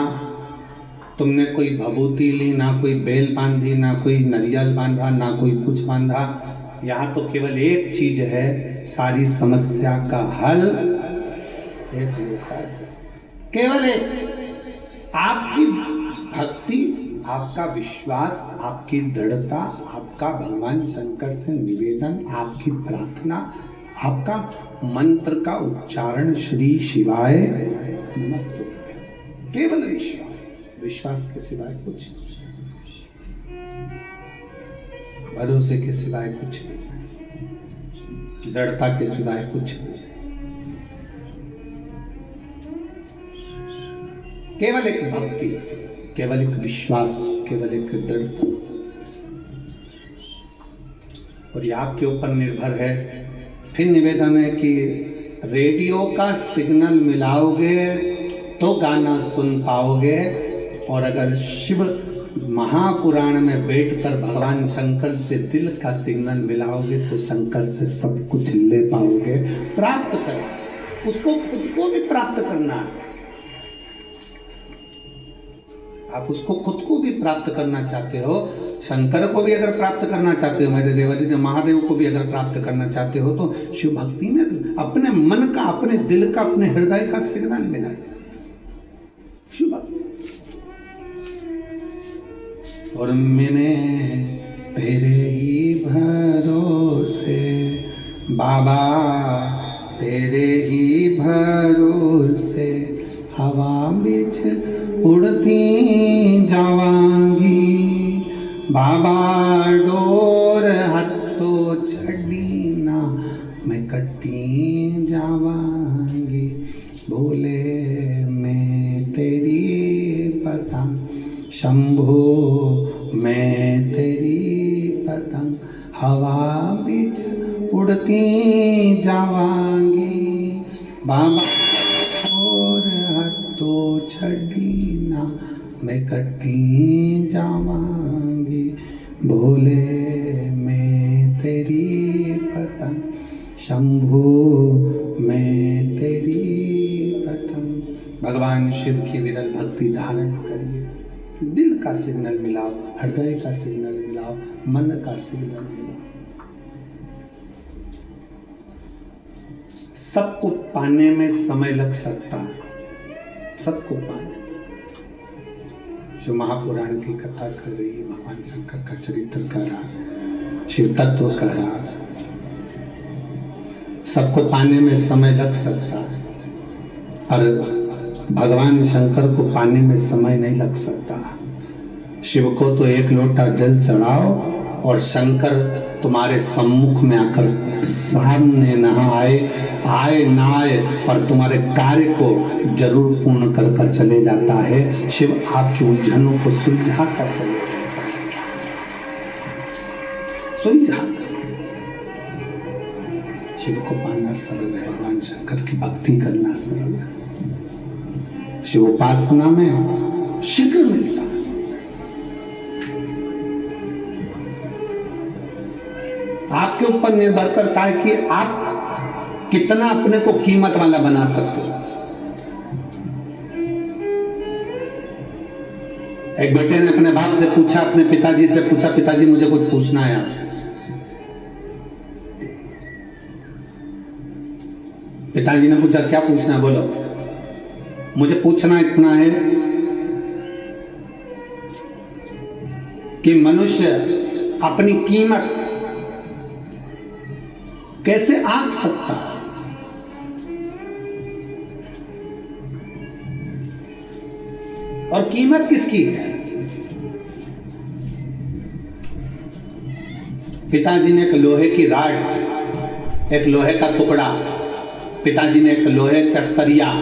तुमने कोई भभूति ली, ना कोई बेल बांधी, ना कोई नारियल बांधा, ना कोई कुछ बांधा। यहाँ तो केवल एक चीज है, सारी समस्या का हल एक केवल एक, आपकी भक्ति, आपका विश्वास, आपकी दृढ़ता, आपका भगवान शंकर से निवेदन, आपकी प्रार्थना, आपका मंत्र का उच्चारण श्री शिवाय नमस्तुभ्यं, केवल विश्वास, विश्वास के सिवाय कुछ नहीं, भरोसे के सिवाय कुछ नहीं, दृढ़ता के सिवाय कुछ नहीं, केवल एक भक्ति, केवल एक विश्वास, केवल एक दृढ़ता। और ये आपके ऊपर निर्भर है। फिर निवेदन है कि रेडियो का सिग्नल मिलाओगे तो गाना सुन पाओगे, और अगर शिव महापुराण में बैठकर भगवान शंकर से दिल का सिग्नल मिलाओगे तो शंकर से सब कुछ ले पाओगे, प्राप्त कर। उसको खुद को भी प्राप्त करना है, आप उसको खुद को भी प्राप्त करना चाहते हो, शंकर को भी अगर प्राप्त करना चाहते हो, मेरे देवादिदेव महादेव को भी अगर प्राप्त करना चाहते हो, तो शिव भक्ति में अपने मन का, अपने दिल का, अपने हृदय का सिग्नल मिलाए। शिव भक्ति। और मैंने तेरे ही भरोसे बाबा, तेरे ही भरोसे हवा बीच उड़ती जावांगी, बाबा डोर हथो छड़ी ना मैं कटी जावांगी, भोले मैं तेरी पतंग, शंभो मैं तेरी पतंग, हवा बीच उड़ती जावांगी, बाबा डोर हथो छड़ी ना मैं कटी जावांगी, भोले मैं तेरी पतंग, शंभो मैं तेरी पतंग। भगवान शिव की विरल भक्ति धारण करिए, दिल का सिग्नल मिलाओ, हृदय का सिग्नल मिलाओ, मन का सिग्नल मिलाओ। सबको पाने में समय लग सकता है, सबको पाने। जो महापुराण की कथा कर रही है, भगवान शंकर का चरित्र कर रहा, शिव तत्व कर रहा, सबको पाने में समय लग सकता है, पर भगवान शंकर को पाने में समय नहीं लग सकता। शिव को तो एक लोटा जल चढ़ाओ और शंकर तुम्हारे सम्मुख में आकर सामने न आए ना आए, पर तुम्हारे कार्य को जरूर पूर्ण कर कर चले जाता है। शिव आपकी उलझनों को सुलझा कर चले जाता है, सुलझा कर। शिव को पाना सरल है, भगवान शंकर की भक्ति करना सरल है। शिव उपासना में शीघ्र मिलता है। आपके ऊपर निर्भर करता है कि आप कितना अपने को कीमत वाला बना सकते हो। एक बेटे ने अपने बाप से पूछा, अपने पिताजी से पूछा, पिताजी मुझे कुछ पूछना है आपसे। पिताजी ने पूछा, क्या पूछना है, बोलो। मुझे पूछना इतना है कि मनुष्य अपनी कीमत कैसे आंक सकता है? और कीमत किसकी है? पिताजी ने एक लोहे की राड, एक लोहे का टुकड़ा, पिताजी ने एक लोहे का सरिया,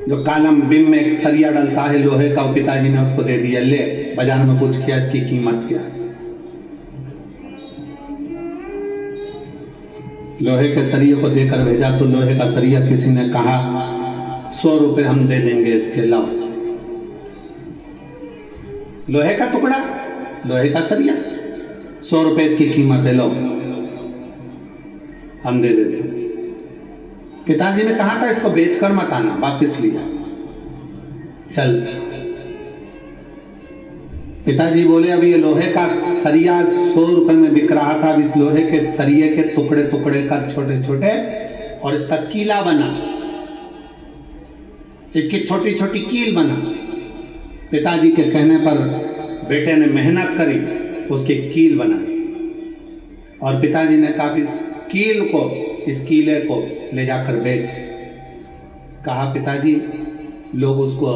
जो कालम बिम में एक सरिया डलता है लोहे का, पिताजी ने उसको दे दिया, ले बाजार में पूछ किया इसकी कीमत क्या है। लोहे के सरिये को देकर भेजा तो लोहे का सरिया किसी ने कहा 100 रुपए हम दे देंगे इसके, लाओ। लोहे का टुकड़ा, लोहे का सरिया, 100 रुपए इसकी कीमत है, लो हम दे देते। पिताजी ने कहा था इसको बेचकर मत आना, वापिस लिया, चल। पिताजी बोले अब ये लोहे का सरिया 100 रुपए में बिक रहा था, अब इस लोहे के सरिये के टुकड़े टुकड़े कर छोटे छोटे और इसका कीला बना, इसकी छोटी छोटी कील बना। पिताजी के कहने पर बेटे ने मेहनत करी, उसकी कील बनाई और पिताजी ने कहा इस कील को, इस कीले को ले जाकर बेच। कहा पिताजी लोग उसको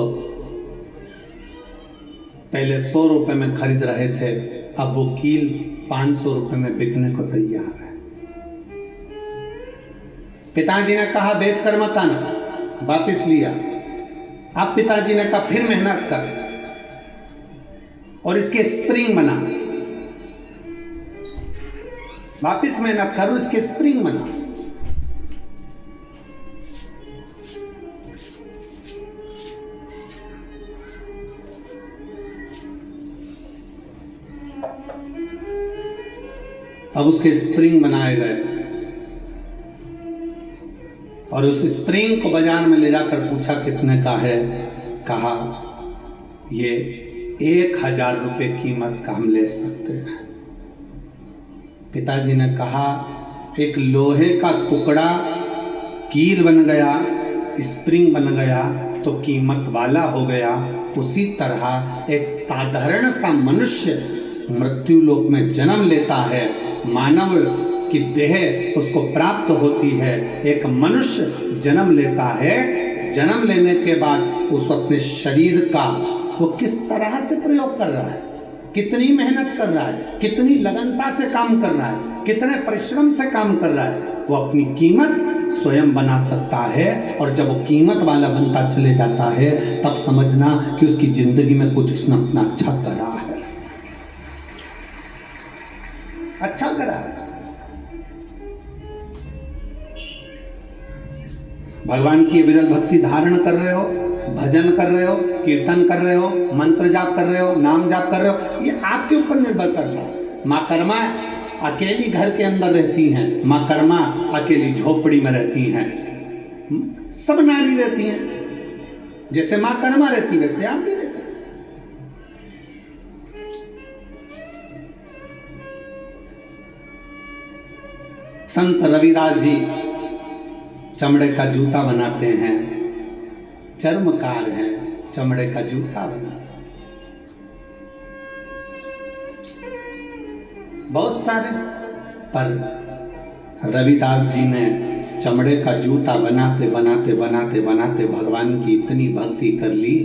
पहले 100 रुपए में खरीद रहे थे, अब वो कील 500 रुपए में बिकने को तैयार है। पिताजी ने कहा बेच कर मत आना, वापिस लिया। अब पिताजी ने कहा फिर मेहनत कर और इसके स्प्रिंग बना, वापिस मेहनत करो, इसके स्प्रिंग बना। अब उसके स्प्रिंग बनाए गए और उस स्प्रिंग को बाजार में ले जाकर पूछा कितने का है। कहा ये 1000 रुपए कीमत का हम ले सकते हैं। पिताजी ने कहा एक लोहे का टुकड़ा कील बन गया, स्प्रिंग बन गया तो कीमत वाला हो गया। उसी तरह एक साधारण सा मनुष्य मृत्यु लोक में जन्म लेता है, मानव की देह उसको प्राप्त होती है। एक मनुष्य जन्म लेता है, जन्म लेने के बाद उस अपने शरीर का वो किस तरह से प्रयोग कर रहा है, कितनी मेहनत कर रहा है, कितनी लगनता से काम कर रहा है, कितने परिश्रम से काम कर रहा है, वो अपनी कीमत स्वयं बना सकता है। और जब वो कीमत वाला बनता चले जाता है तब समझना कि उसकी जिंदगी में कुछ उसने अपना अच्छा करा है, अच्छा करा है। भगवान की विरल भक्ति धारण कर रहे हो, भजन कर रहे हो, कीर्तन कर रहे हो, मंत्र जाप कर रहे हो, नाम जाप कर रहे हो, ये आपके ऊपर निर्भर करता है। माँ कर्मा अकेली घर के अंदर रहती हैं, माँ कर्मा अकेली झोपड़ी में रहती हैं, सब नारी रहती हैं। जैसे माँ कर्मा रहती वैसे आप भी रहते। संत रविदास जी चमड़े का जूता बनाते हैं, चर्मकार हैं, चमड़े का जूता बनाते हैं। बहुत सारे, पर रविदास जी ने चमड़े का जूता बनाते बनाते बनाते बनाते भगवान की इतनी भक्ति कर ली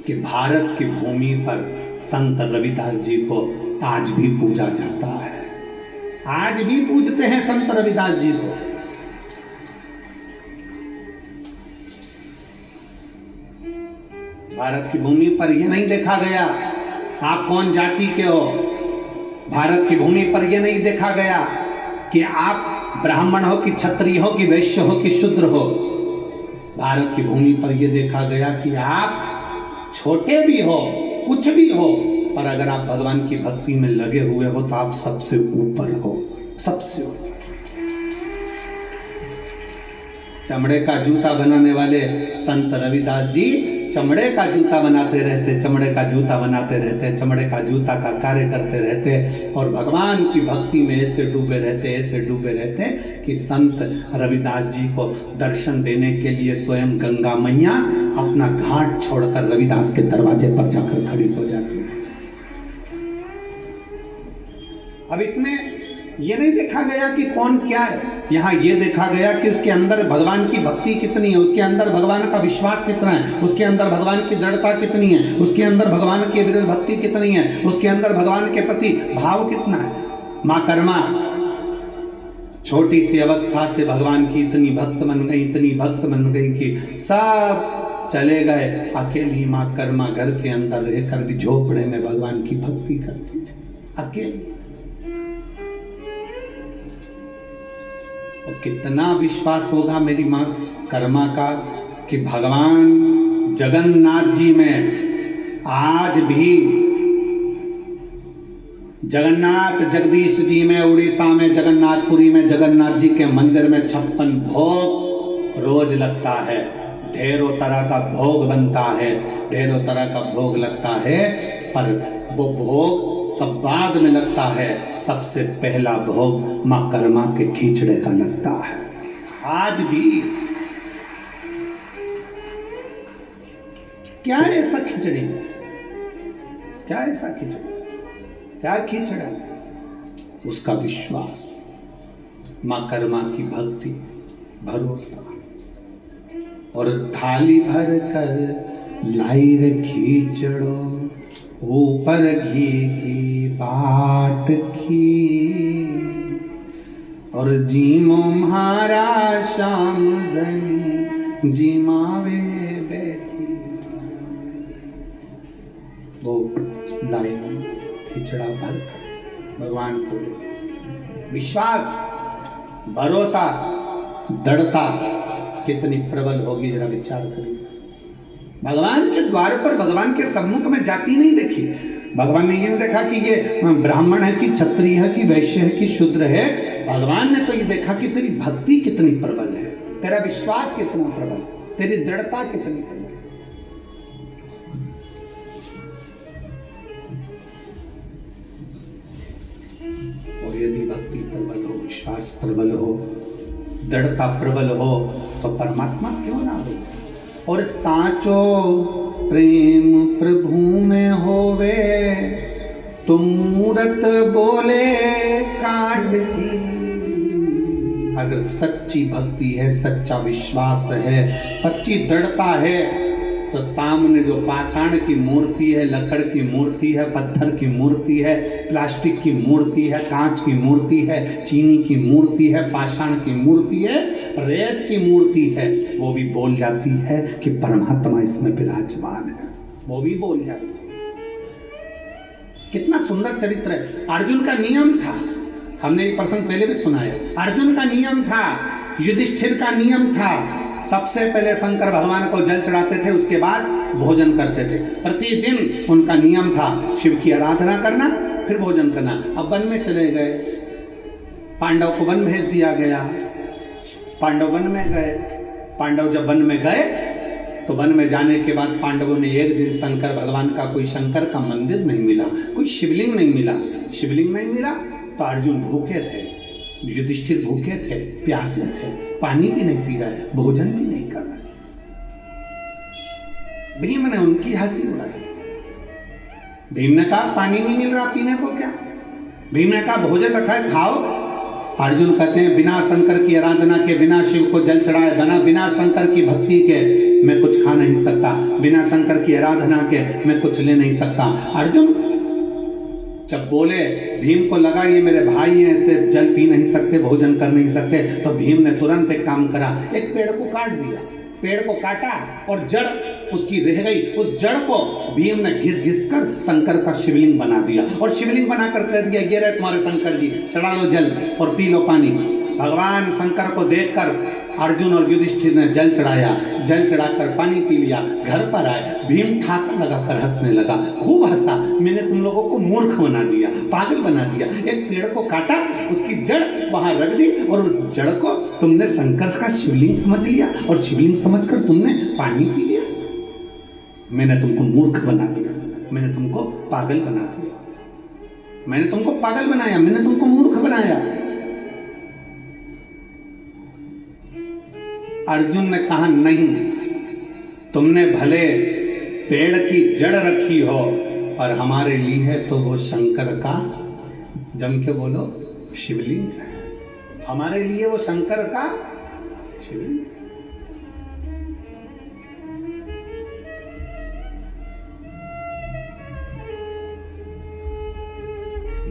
कि भारत की भूमि पर संत रविदास जी को आज भी पूजा जाता है। आज भी पूजते हैं संत रविदास जी को। भारत की भूमि पर यह नहीं देखा गया आप कौन जाति के हो। भारत की भूमि पर यह नहीं देखा गया कि आप ब्राह्मण हो कि क्षत्रिय हो कि वैश्य हो कि शूद्र हो। भारत की भूमि पर यह देखा गया कि आप छोटे भी हो, कुछ भी हो, पर अगर आप भगवान की भक्ति में लगे हुए हो तो आप सबसे ऊपर हो, सबसे ऊपर। चमड़े का जूता बनाने वाले संत रविदास जी चमड़े का जूता बनाते रहते, चमड़े का जूता बनाते रहते, चमड़े का जूता का कार्य करते रहते और भगवान की भक्ति में ऐसे डूबे रहते, ऐसे डूबे रहते कि संत रविदास जी को दर्शन देने के लिए स्वयं गंगा मैया अपना घाट छोड़कर रविदास के दरवाजे पर जाकर खड़ी हो जाती है। अब इसमें ये नहीं देखा गया कि कौन क्या है, यहाँ ये देखा गया कि उसके अंदर भगवान की भक्ति कितनी है, उसके अंदर भगवान का विश्वास कितना है, उसके अंदर भगवान की दृढ़ता कितनी है, उसके अंदर भगवान की विरल भक्ति कितनी है, उसके अंदर भगवान के प्रति भाव कितना है। माँ कर्मा छोटी सी अवस्था से भगवान की इतनी भक्त बन गई, इतनी भक्त बन गई कि सब चले गए, अकेली माँ कर्मा घर के अंदर रहकर भी झोपड़े में भगवान की भक्ति करती थी, अकेली। और कितना विश्वास होगा मेरी माँ कर्मा का कि भगवान जगन्नाथ जी में आज भी, जगन्नाथ जगदीश जी में, उड़ीसा में, जगन्नाथपुरी में जगन्नाथ जी के मंदिर में 56 भोग रोज लगता है, ढेरों तरह का भोग बनता है, ढेरों तरह का भोग लगता है, पर वो भोग सब बाद में लगता है, सबसे पहला भोग माँ कर्मा के खींचड़े का लगता है। आज भी क्या है ऐसा खिचड़ी, क्या ऐसा खिचड़ी, क्या खिचड़ा, उसका विश्वास, माँ कर्मा की भक्ति, भरोसा। और थाली भर कर लाई रे खींचड़ो, ऊपर घी की बाट की, और जीमो म्हारा श्याम धनी जीमावे बैठी। वो लाई खिचड़ा भर कर भगवान को दे। विश्वास, भरोसा, दृढ़ता कितनी प्रबल होगी, जरा विचार करिए। भगवान के द्वार पर, भगवान के सम्मुख में जाती नहीं देखी। भगवान ने ये नहीं देखा कि ये ब्राह्मण है कि क्षत्रिय है कि वैश्य है कि शूद्र है। भगवान ने तो ये देखा कि तेरी भक्ति कितनी प्रबल है, तेरा विश्वास कितना प्रबल, तेरी दृढ़ता कितनी प्रबल। और यदि भक्ति प्रबल हो, विश्वास प्रबल हो, दृढ़ता प्रबल हो, तो परमात्मा क्यों ना हो। और साचो प्रेम प्रभु में होवे, तुम मूरत बोले काट की। अगर सच्ची भक्ति है, सच्चा विश्वास है, सच्ची दृढ़ता है, तो सामने जो पाषाण की मूर्ति है, लकड़ की मूर्ति है, पत्थर की मूर्ति है, प्लास्टिक की मूर्ति है, कांच की मूर्ति है, चीनी की मूर्ति है, पाषाण की मूर्ति है, रेत की मूर्ति है, वो भी बोल जाती है कि परमात्मा इसमें विराजमान है, वो भी बोल जाती है। कितना सुंदर चरित्र है। अर्जुन का नियम था, हमने एक प्रसंग पहले भी सुनाया, अर्जुन का नियम था, युधिष्ठिर का नियम था, सबसे पहले शंकर भगवान को जल चढ़ाते थे, उसके बाद भोजन करते थे। प्रतिदिन उनका नियम था शिव की आराधना करना, फिर भोजन करना। अब वन में चले गए, पांडव को वन भेज दिया गया, पांडव वन में गए। पांडव जब वन में गए तो वन में जाने के बाद पांडवों ने एक दिन शंकर भगवान का, कोई शंकर का मंदिर नहीं मिला, कोई शिवलिंग नहीं मिला। शिवलिंग नहीं मिला तो अर्जुन भूखे थे, युधिष्ठिर भूखे थे, प्यासे थे, पानी भी नहीं पी रहे, भोजन भी नहीं कर रहे। भीम ने उनकी हंसी उड़ाई। भीम ने कहा पानी नहीं मिल रहा पीने को क्या? भीम ने कहा भोजन रखा है खाओ। अर्जुन कहते हैं बिना शंकर की आराधना के, बिना शिव को जल चढ़ाए, बिना शंकर की भक्ति के मैं कुछ खा नहीं सकता, बिना शंकर की आराधना के मैं कुछ ले नहीं सकता। अर्जुन जब बोले, भीम को लगा ये मेरे भाई हैं, ऐसे जल पी नहीं सकते, भोजन कर नहीं सकते, तो भीम ने तुरंत एक काम करा, एक पेड़ को काट दिया, पेड़ को काटा और जड़ उसकी रह गई, उस जड़ को भीम ने घिस घिस कर शंकर का शिवलिंग बना दिया और शिवलिंग बनाकर कह दिया ये रहे तुम्हारे शंकर जी, चढ़ा लो जल और पी लो पानी। भगवान शंकर को देखकर अर्जुन और युधिष्ठिर ने जल चढ़ाया, जल चढ़ाकर पानी पी लिया। घर पर आए, भीम ठाकर लगाकर हंसने लगा, खूब हंसा, मैंने तुम लोगों को मूर्ख बना दिया, पागल बना दिया। एक पेड़ को काटा, उसकी जड़ वहां रख दी और उस जड़ को तुमने शंकर का शिवलिंग समझ लिया और शिवलिंग समझकर तुमने पानी पी लिया। मैंने तुमको मूर्ख बना दिया, मैंने तुमको पागल बना दिया, मैंने तुमको पागल बनाया, मैंने तुमको मूर्ख बनाया। अर्जुन ने कहा नहीं, तुमने भले पेड़ की जड़ रखी हो और हमारे लिए है तो वो शंकर का, जम के बोलो, शिवलिंग है। हमारे लिए वो शंकर का शिवलिंग।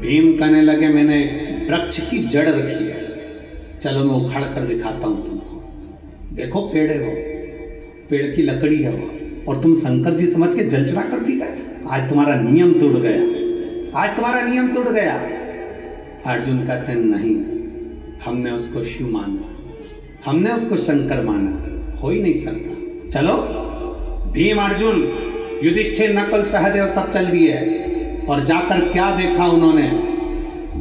भीम कहने लगे मैंने वृक्ष की जड़ रखी है, चलो मैं उखाड़ कर दिखाता हूं तुमको। देखो पेड़ है वो, पेड़ की लकड़ी है वो, और तुम शंकर जी समझ के जल चढ़ा कर दी गए। आज तुम्हारा नियम टूट गया, आज तुम्हारा नियम टूट गया। अर्जुन कहते हैं नहीं, हमने उसको शिव माना, हमने उसको शंकर माना, हो ही नहीं सकता। चलो भीम, अर्जुन, युधिष्ठिर, नकुल, सहदेव सब चल दिए और जाकर क्या देखा उन्होंने।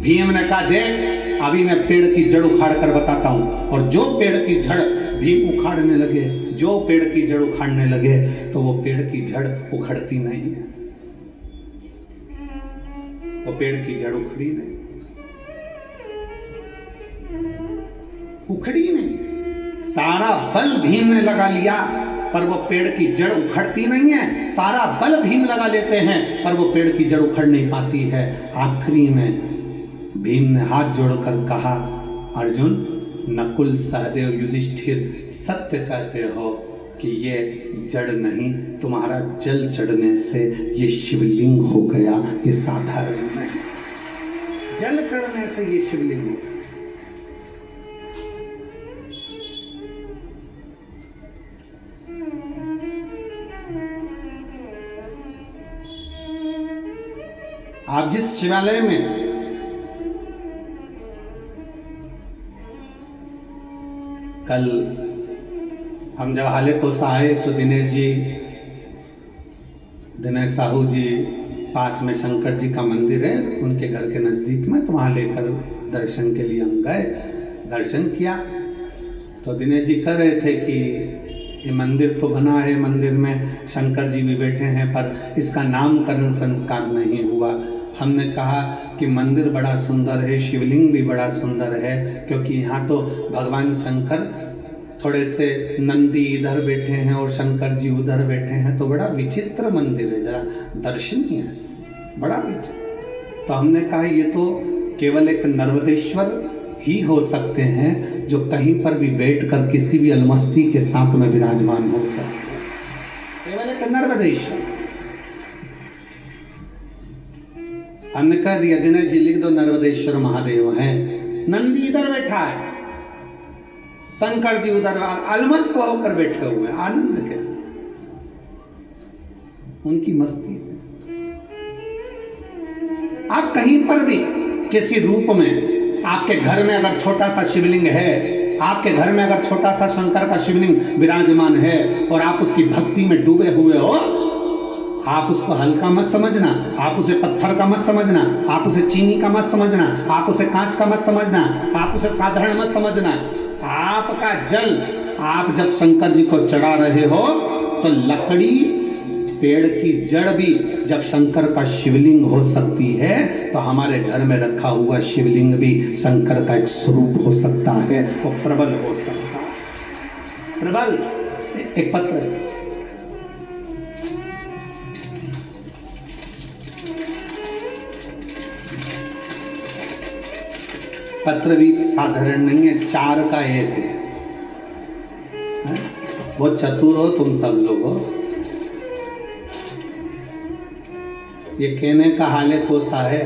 भीम ने कहा देख अभी मैं पेड़ की जड़ उखाड़ कर बताता हूं। और जो पेड़ की जड़ भीम उखाड़ने लगे, जो पेड़ की जड़ उखाड़ने लगे तो वो पेड़ की जड़ उखड़ती नहीं है, वो पेड़ की जड़ उखड़ी नहीं, उखड़ी नहीं। सारा बल भीम ने लगा लिया पर वो पेड़ की जड़ उखड़ती नहीं है। सारा बल भीम लगा लेते हैं पर वो पेड़ की जड़ उखड़ नहीं पाती है। आखिरी में भीम ने हाथ जोड़कर कहा अर्जुन, नकुल, सहदेव, युधिष्ठिर सत्य कहते हो कि ये जड़ नहीं, तुम्हारा जल चढ़ने से ये शिवलिंग हो गया, ये साधारण नहीं, जल चढ़ने से ये शिवलिंग हो गया। आप जिस शिवालय में कल हम जब हालेकोस आए तो दिनेश साहू जी पास में शंकर जी का मंदिर है उनके घर के नज़दीक में, तो वहाँ लेकर दर्शन के लिए हम गए, दर्शन किया। तो दिनेश जी कह रहे थे कि ये मंदिर तो बना है, मंदिर में शंकर जी भी बैठे हैं पर इसका नामकरण संस्कार नहीं हुआ। हमने कहा कि मंदिर बड़ा सुंदर है, शिवलिंग भी बड़ा सुंदर है, क्योंकि यहाँ तो भगवान शंकर थोड़े से नंदी इधर बैठे हैं और शंकर जी उधर बैठे हैं, तो बड़ा विचित्र मंदिर है, जरा दर्शनीय है, बड़ा विचित्र। तो हमने कहा ये तो केवल एक नर्मदेश्वर ही हो सकते हैं जो कहीं पर भी बैठकर किसी भी अलमस्ती के साथ में विराजमान हो सकते हैं, केवल एक नर्मदेश्वर। हमने कह दिया दिनेश जी लिख दो नर्मदेश्वर महादेव हैं, नंदी इधर बैठा है, शंकर जी उधर अलमस्त होकर बैठे हुए हैं आनंद के साथ, उनकी मस्ती। आप कहीं पर भी किसी रूप में, आपके घर में अगर छोटा सा शिवलिंग है, आपके घर में अगर छोटा सा शंकर का शिवलिंग विराजमान है और आप उसकी भक्ति में डूबे हुए हो, आप उसको हल्का मत समझना, आप उसे पत्थर का मत समझना, आप उसे चीनी का मत समझना, आप उसे कांच का मत समझना, आप उसे साधारण मत समझना। आपका जल आप जब शंकर जी को चढ़ा रहे हो तो लकड़ी, पेड़ की जड़ भी जब शंकर का शिवलिंग हो सकती है तो हमारे घर में रखा हुआ शिवलिंग भी शंकर का एक स्वरूप हो सकता है, वो प्रबल हो सकता है। प्रबल एक पत्र पत्र भी साधारण नहीं है, 4 का 1 है। वो चतुर हो तुम सब लोग हो। ये कहने का हाले कोसा है,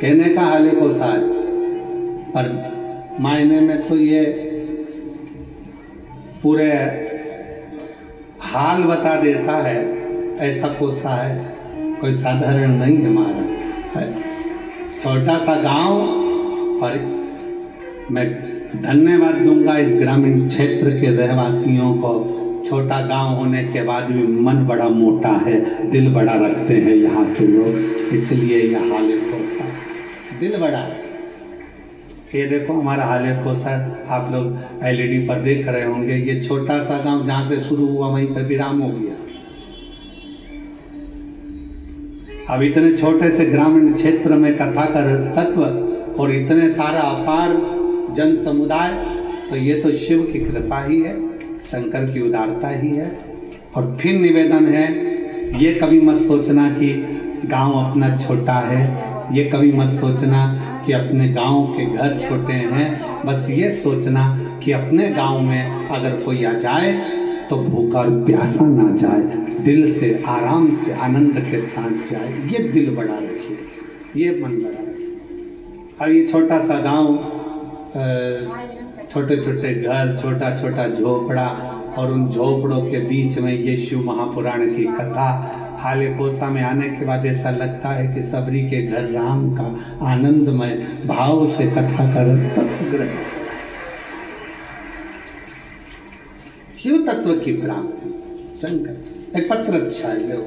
कहने का हाले कोसा है, पर मायने में तो ये पूरे हाल बता देता है, ऐसा कोसा है, कोई साधारण नहीं है हमारा। छोटा सा गांव, और मैं धन्यवाद दूंगा इस ग्रामीण क्षेत्र के रहवासियों को। छोटा गांव होने के बाद भी मन बड़ा मोटा है, दिल बड़ा रखते हैं यहाँ के लोग, इसलिए यह हाल कोसा, दिल बड़ा है। ये देखो हमारा हाले को सर, आप लोग एलईडी पर देख रहे होंगे, ये छोटा सा गांव जहां से शुरू हुआ वहीं पर विराम हो गया। अब इतने छोटे से ग्रामीण क्षेत्र में कथा का रस तत्व और इतने सारा अपार जन समुदाय, तो ये तो शिव की कृपा ही है, शंकर की उदारता ही है। और फिर निवेदन है, ये कभी मत सोचना कि गांव अपना छोटा है, ये कभी मत सोचना कि अपने गांव के घर छोटे हैं। बस ये सोचना कि अपने गांव में अगर कोई आ जाए तो भूखा और प्यासा ना जाए, दिल से आराम से आनंद के साथ जाए। ये दिल बड़ा रखिए, ये मन बड़ा रखिए। अब ये छोटा सा गांव, छोटे छोटे घर, छोटा छोटा झोपड़ा, और उन झोपड़ों के बीच में ये शिव महापुराण की कथा। हाले कोसा में आने के बाद ऐसा लगता है कि सबरी के घर राम का आनंदमय भाव से कथा का रस तत्व ग्रहण, शिव तत्व की प्राप्ति। शंकर एक पत्र अच्छा है, लो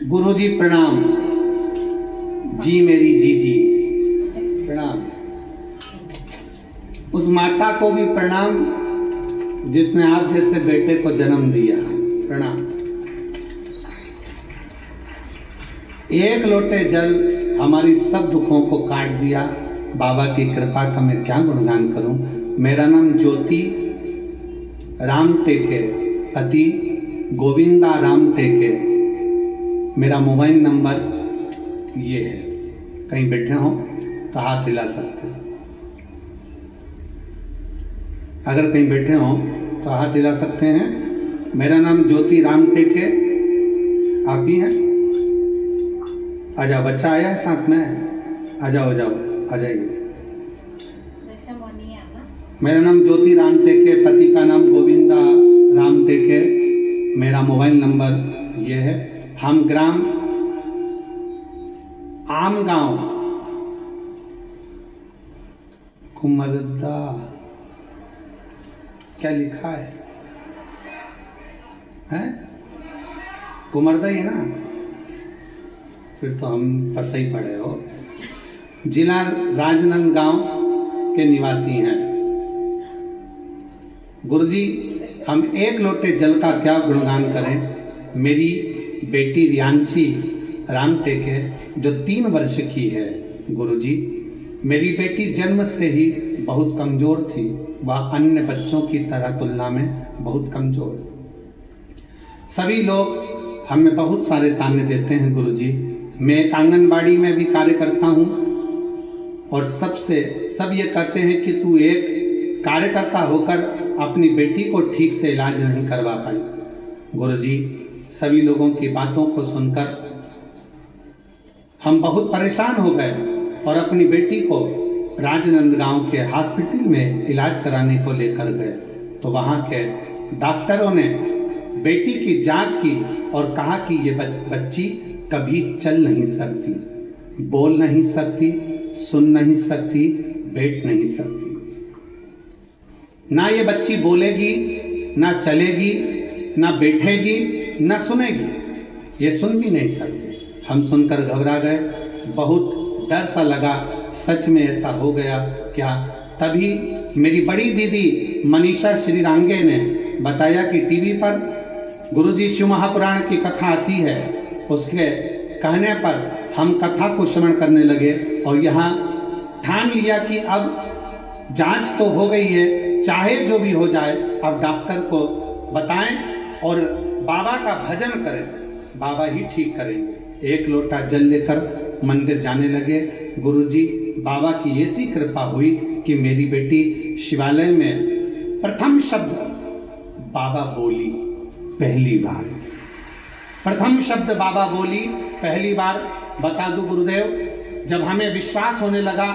गुरुजी प्रणाम, जी मेरी जीजी प्रणाम। उस माता को भी प्रणाम जिसने आप जैसे बेटे को जन्म दिया, प्रणाम। एक लोटे जल हमारी सब दुखों को काट दिया, बाबा की कृपा का मैं क्या गुणगान करूं। मेरा नाम ज्योति राम टेके, पति गोविंदा राम टेके। मेरा मोबाइल नंबर ये है, कहीं बैठे हो तो हाथ हिला सकते हैं, अगर कहीं बैठे हो तो हाथ हिला सकते हैं। मेरा नाम ज्योति राम टेके, आप ही हैं? आ जाओ, बच्चा आया है साथ में, आ जाओ आ जाओ, आ जाइए। मेरा नाम ज्योति राम टेके, पति का नाम गोविंदा राम टेके। मेरा मोबाइल नंबर ये है। हम ग्राम आम गांव कुमरदा, क्या लिखा है? हैं? कुमरदा ही है ना? फिर तो हम पर सही पढ़े हो। जिला राजनांदगांव के निवासी हैं। गुरुजी, हम एक लोटे जल का क्या गुणगान करें। मेरी बेटी रियांशी राम टेके जो 3 वर्ष की है, गुरुजी, मेरी बेटी जन्म से ही बहुत कमज़ोर थी, वह अन्य बच्चों की तरह तुलना में बहुत कमज़ोर। सभी लोग हमें बहुत सारे ताने देते हैं गुरुजी। मैं एक आंगनबाड़ी में भी कार्य करता हूँ और सब ये कहते हैं कि तू एक कार्यकर्ता होकर अपनी बेटी को ठीक से इलाज नहीं करवा पाई। गुरुजी, सभी लोगों की बातों को सुनकर हम बहुत परेशान हो गए और अपनी बेटी को राजनांदगांव के हॉस्पिटल में इलाज कराने को लेकर गए, तो वहाँ के डॉक्टरों ने बेटी की जांच की और कहा कि ये बच्ची कभी चल नहीं सकती, बोल नहीं सकती, सुन नहीं सकती, बैठ नहीं सकती। ना ये बच्ची बोलेगी, ना चलेगी, ना बैठेगी, ना सुनेगी, ये सुन भी नहीं सकती। हम सुनकर घबरा गए, बहुत डर सा लगा, सच में ऐसा हो गया क्या। तभी मेरी बड़ी दीदी मनीषा श्रीरांगे ने बताया कि टीवी पर गुरुजी शिव महापुराण की कथा आती है। उसके कहने पर हम कथा को श्रवण करने लगे और यहाँ ठान लिया कि अब जांच तो हो गई है, चाहे जो भी हो जाए अब डॉक्टर को बताएं और बाबा का भजन करें, बाबा ही ठीक करेंगे। एक लोटा जल लेकर मंदिर जाने लगे। गुरुजी, बाबा की ऐसी कृपा हुई कि मेरी बेटी शिवालय में प्रथम शब्द बाबा बोली पहली बार। प्रथम शब्द बाबा बोली पहली बार। बता दूं गुरुदेव, जब हमें विश्वास होने लगा,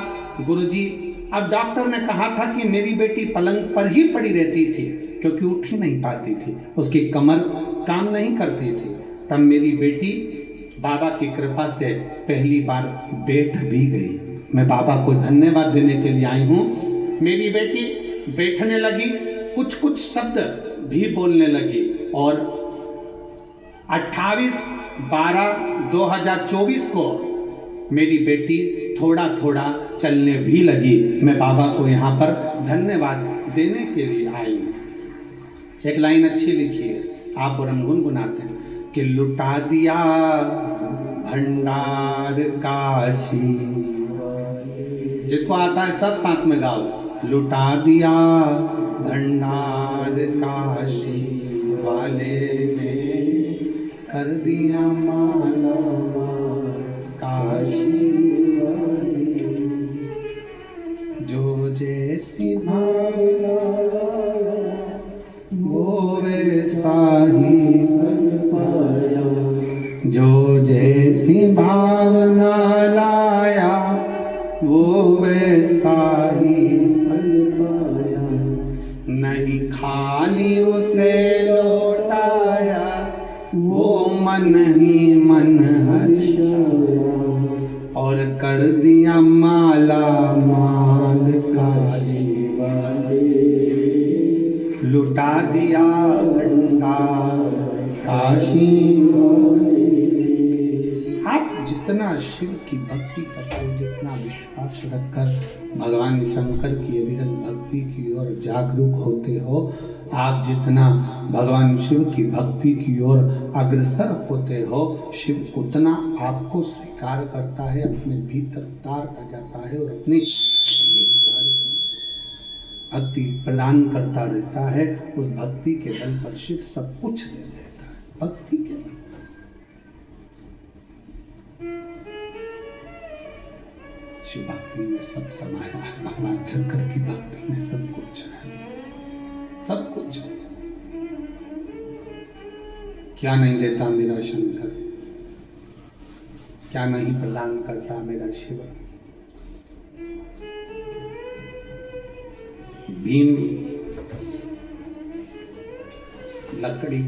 गुरुजी, अब डॉक्टर ने कहा था कि मेरी बेटी पलंग पर ही पड़ी रहती थी क्योंकि उठ ही नहीं पाती थी, उसकी कमर काम नहीं करती थी। तब मेरी बेटी बाबा की कृपा से पहली बार बैठ भी गई। मैं बाबा को धन्यवाद देने के लिए आई हूँ। मेरी बेटी बैठने लगी, कुछ कुछ शब्द भी बोलने लगी और 28/12/2024 को मेरी बेटी थोड़ा थोड़ा चलने भी लगी। मैं बाबा को यहाँ पर धन्यवाद देने के लिए आई हूँ। एक लाइन अच्छी लिखी है, आप और हम गुनगुनाते हैं कि लुटा दिया भंडार काशी। जिसको आता है सब साथ में गाओ। लुटा दिया भंडार काशी वाले ने, कर दिया माला काशी वाले। जो जैसी भावना वो वैसा ही फल पाया, जो जैसी भावना लाया वो वैसा ही फल पाया। नहीं खाली उसे लौटाया, वो मन ही मन हर्षाया, और कर दिया माला माल काशी वाले। लुटा दिया भंडार काशी वाले। आप जितना शिव की भक्ति करते हो, जितना विश्वास रखकर भगवान शंकर की अविरल भक्ति की ओर जागरूक होते हो, आप जितना भगवान शिव की भक्ति की ओर अग्रसर होते हो, शिव उतना आपको स्वीकार करता है, अपने भीतर उतारता जाता है और अपनी भक्ति प्रदान करता रहता है। उस भक्ति के बल पर शिव सब कुछ दे देता है। भक्ति के बल शिव भक्ति में सब समाया है। भगवान शंकर की भक्ति में सब कुछ है, सब कुछ। क्या नहीं देता मेरा शंकर, क्या नहीं प्रदान करता मेरा शिव। भीम लकड़ी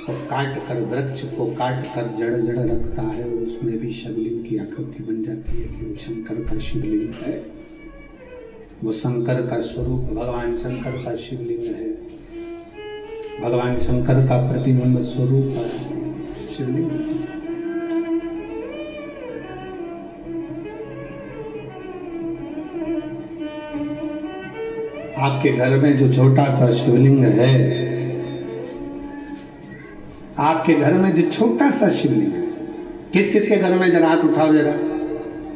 को काट कर, वृक्ष को काट कर जड़ जड़ रखता है और उसमें भी शिवलिंग की आकृति बन जाती है कि वो शंकर का शिवलिंग है। वो शंकर का स्वरूप, भगवान शंकर का शिवलिंग है, भगवान शंकर का प्रतिबिंब स्वरूप है शिवलिंग। आपके घर में जो छोटा सा शिवलिंग है, आपके घर में जो छोटा सा शिवलिंग है, किस किस के घर में जरा हाथ उठाओ, जरा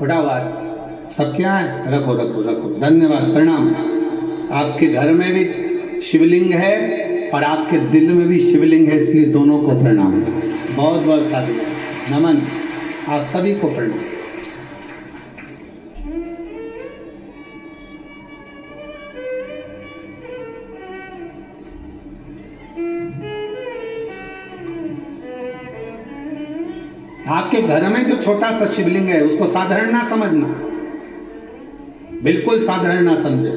उठाओ हाथ। सब क्या है? रखो रखो रखो, धन्यवाद, प्रणाम। आपके घर में भी शिवलिंग है और आपके दिल में भी शिवलिंग है, इसलिए दोनों को प्रणाम। बहुत बहुत साधु नमन, आप सभी को प्रणाम। आपके घर में जो छोटा सा शिवलिंग है उसको साधारण ना समझना, बिल्कुल साधारण ना समझे।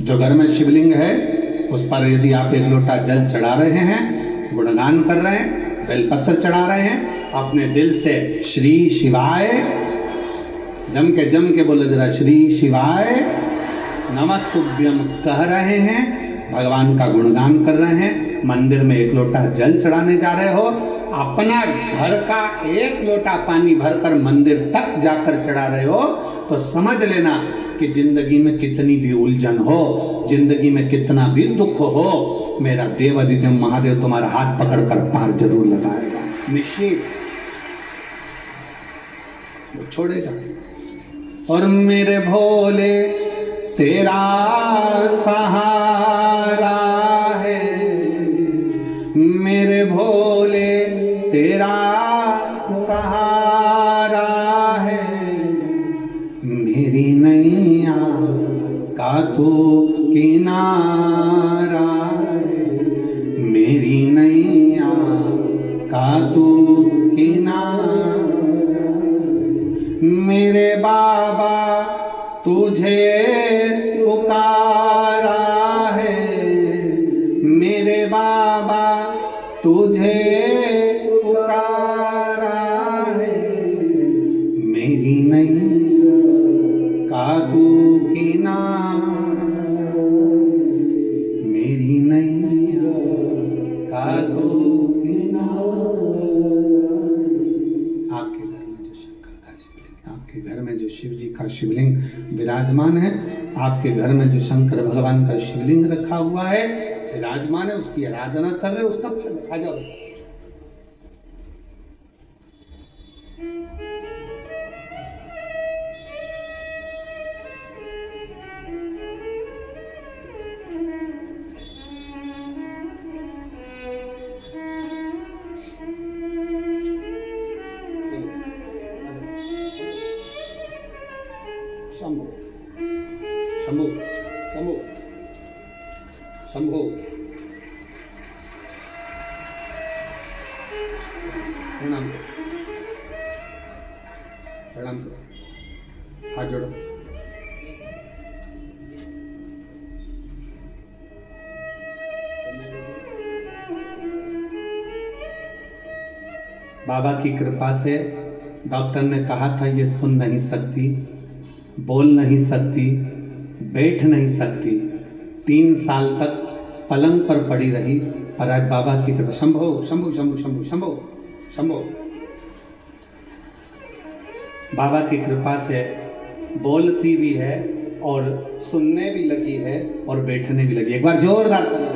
जो घर में शिवलिंग है उस पर यदि आप एक लोटा जल चढ़ा रहे हैं, गुणगान कर रहे हैं, बेलपत्र चढ़ा रहे हैं, अपने दिल से श्री शिवाय जम के बोलो जरा, श्री शिवाय नमस्तुभ्यम कह रहे हैं, भगवान का गुणगान कर रहे हैं, मंदिर में एक लोटा जल चढ़ाने जा रहे हो, अपना घर का एक लोटा पानी भरकर मंदिर तक जाकर चढ़ा रहे हो, तो समझ लेना कि जिंदगी में कितनी भी उलझन हो, जिंदगी में कितना भी दुख हो, मेरा देव अधिदेव महादेव तुम्हारा हाथ पकड़कर पार जरूर लगाएगा, निश्चित वो छोड़ेगा। और मेरे भोले तेरा सहारा है, मेरे भोले तेरा सहारा है, मेरी नैया का तू किनारा है, मेरी नैया का तू किनारा। मेरे बाबा तुझे पुकारा है, मेरे बाबा तुझे पुकारा है, मेरी नैया का तू किनारा, मेरी नैया का तू किनारा। शिव जी का शिवलिंग विराजमान है। आपके घर में जो शंकर भगवान का शिवलिंग रखा हुआ है विराजमान है, उसकी आराधना कर रहे हो, उसका फल आ जाओ। शंभो शंभो शंभो शंभो, प्रणाम करो, प्रणाम करो, हाथ जोड़ो। बाबा की कृपा से डॉक्टर ने कहा था ये सुन नहीं सकती, बोल नहीं सकती, बैठ नहीं सकती, 3 साल तक पलंग पर पड़ी रही, पर आज बाबा की कृपा, शंभो शंभो शंभो शंभो शंभो शंभो, बाबा की कृपा से बोलती भी है और सुनने भी लगी है और बैठने भी लगी। एक बार जोरदार ताली।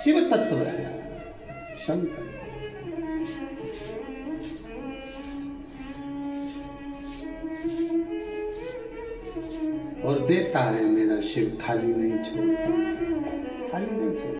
शिव तत्व है शंकर, और देता है मेरा शिव, खाली नहीं छोड़ता, खाली नहीं छोड़ता।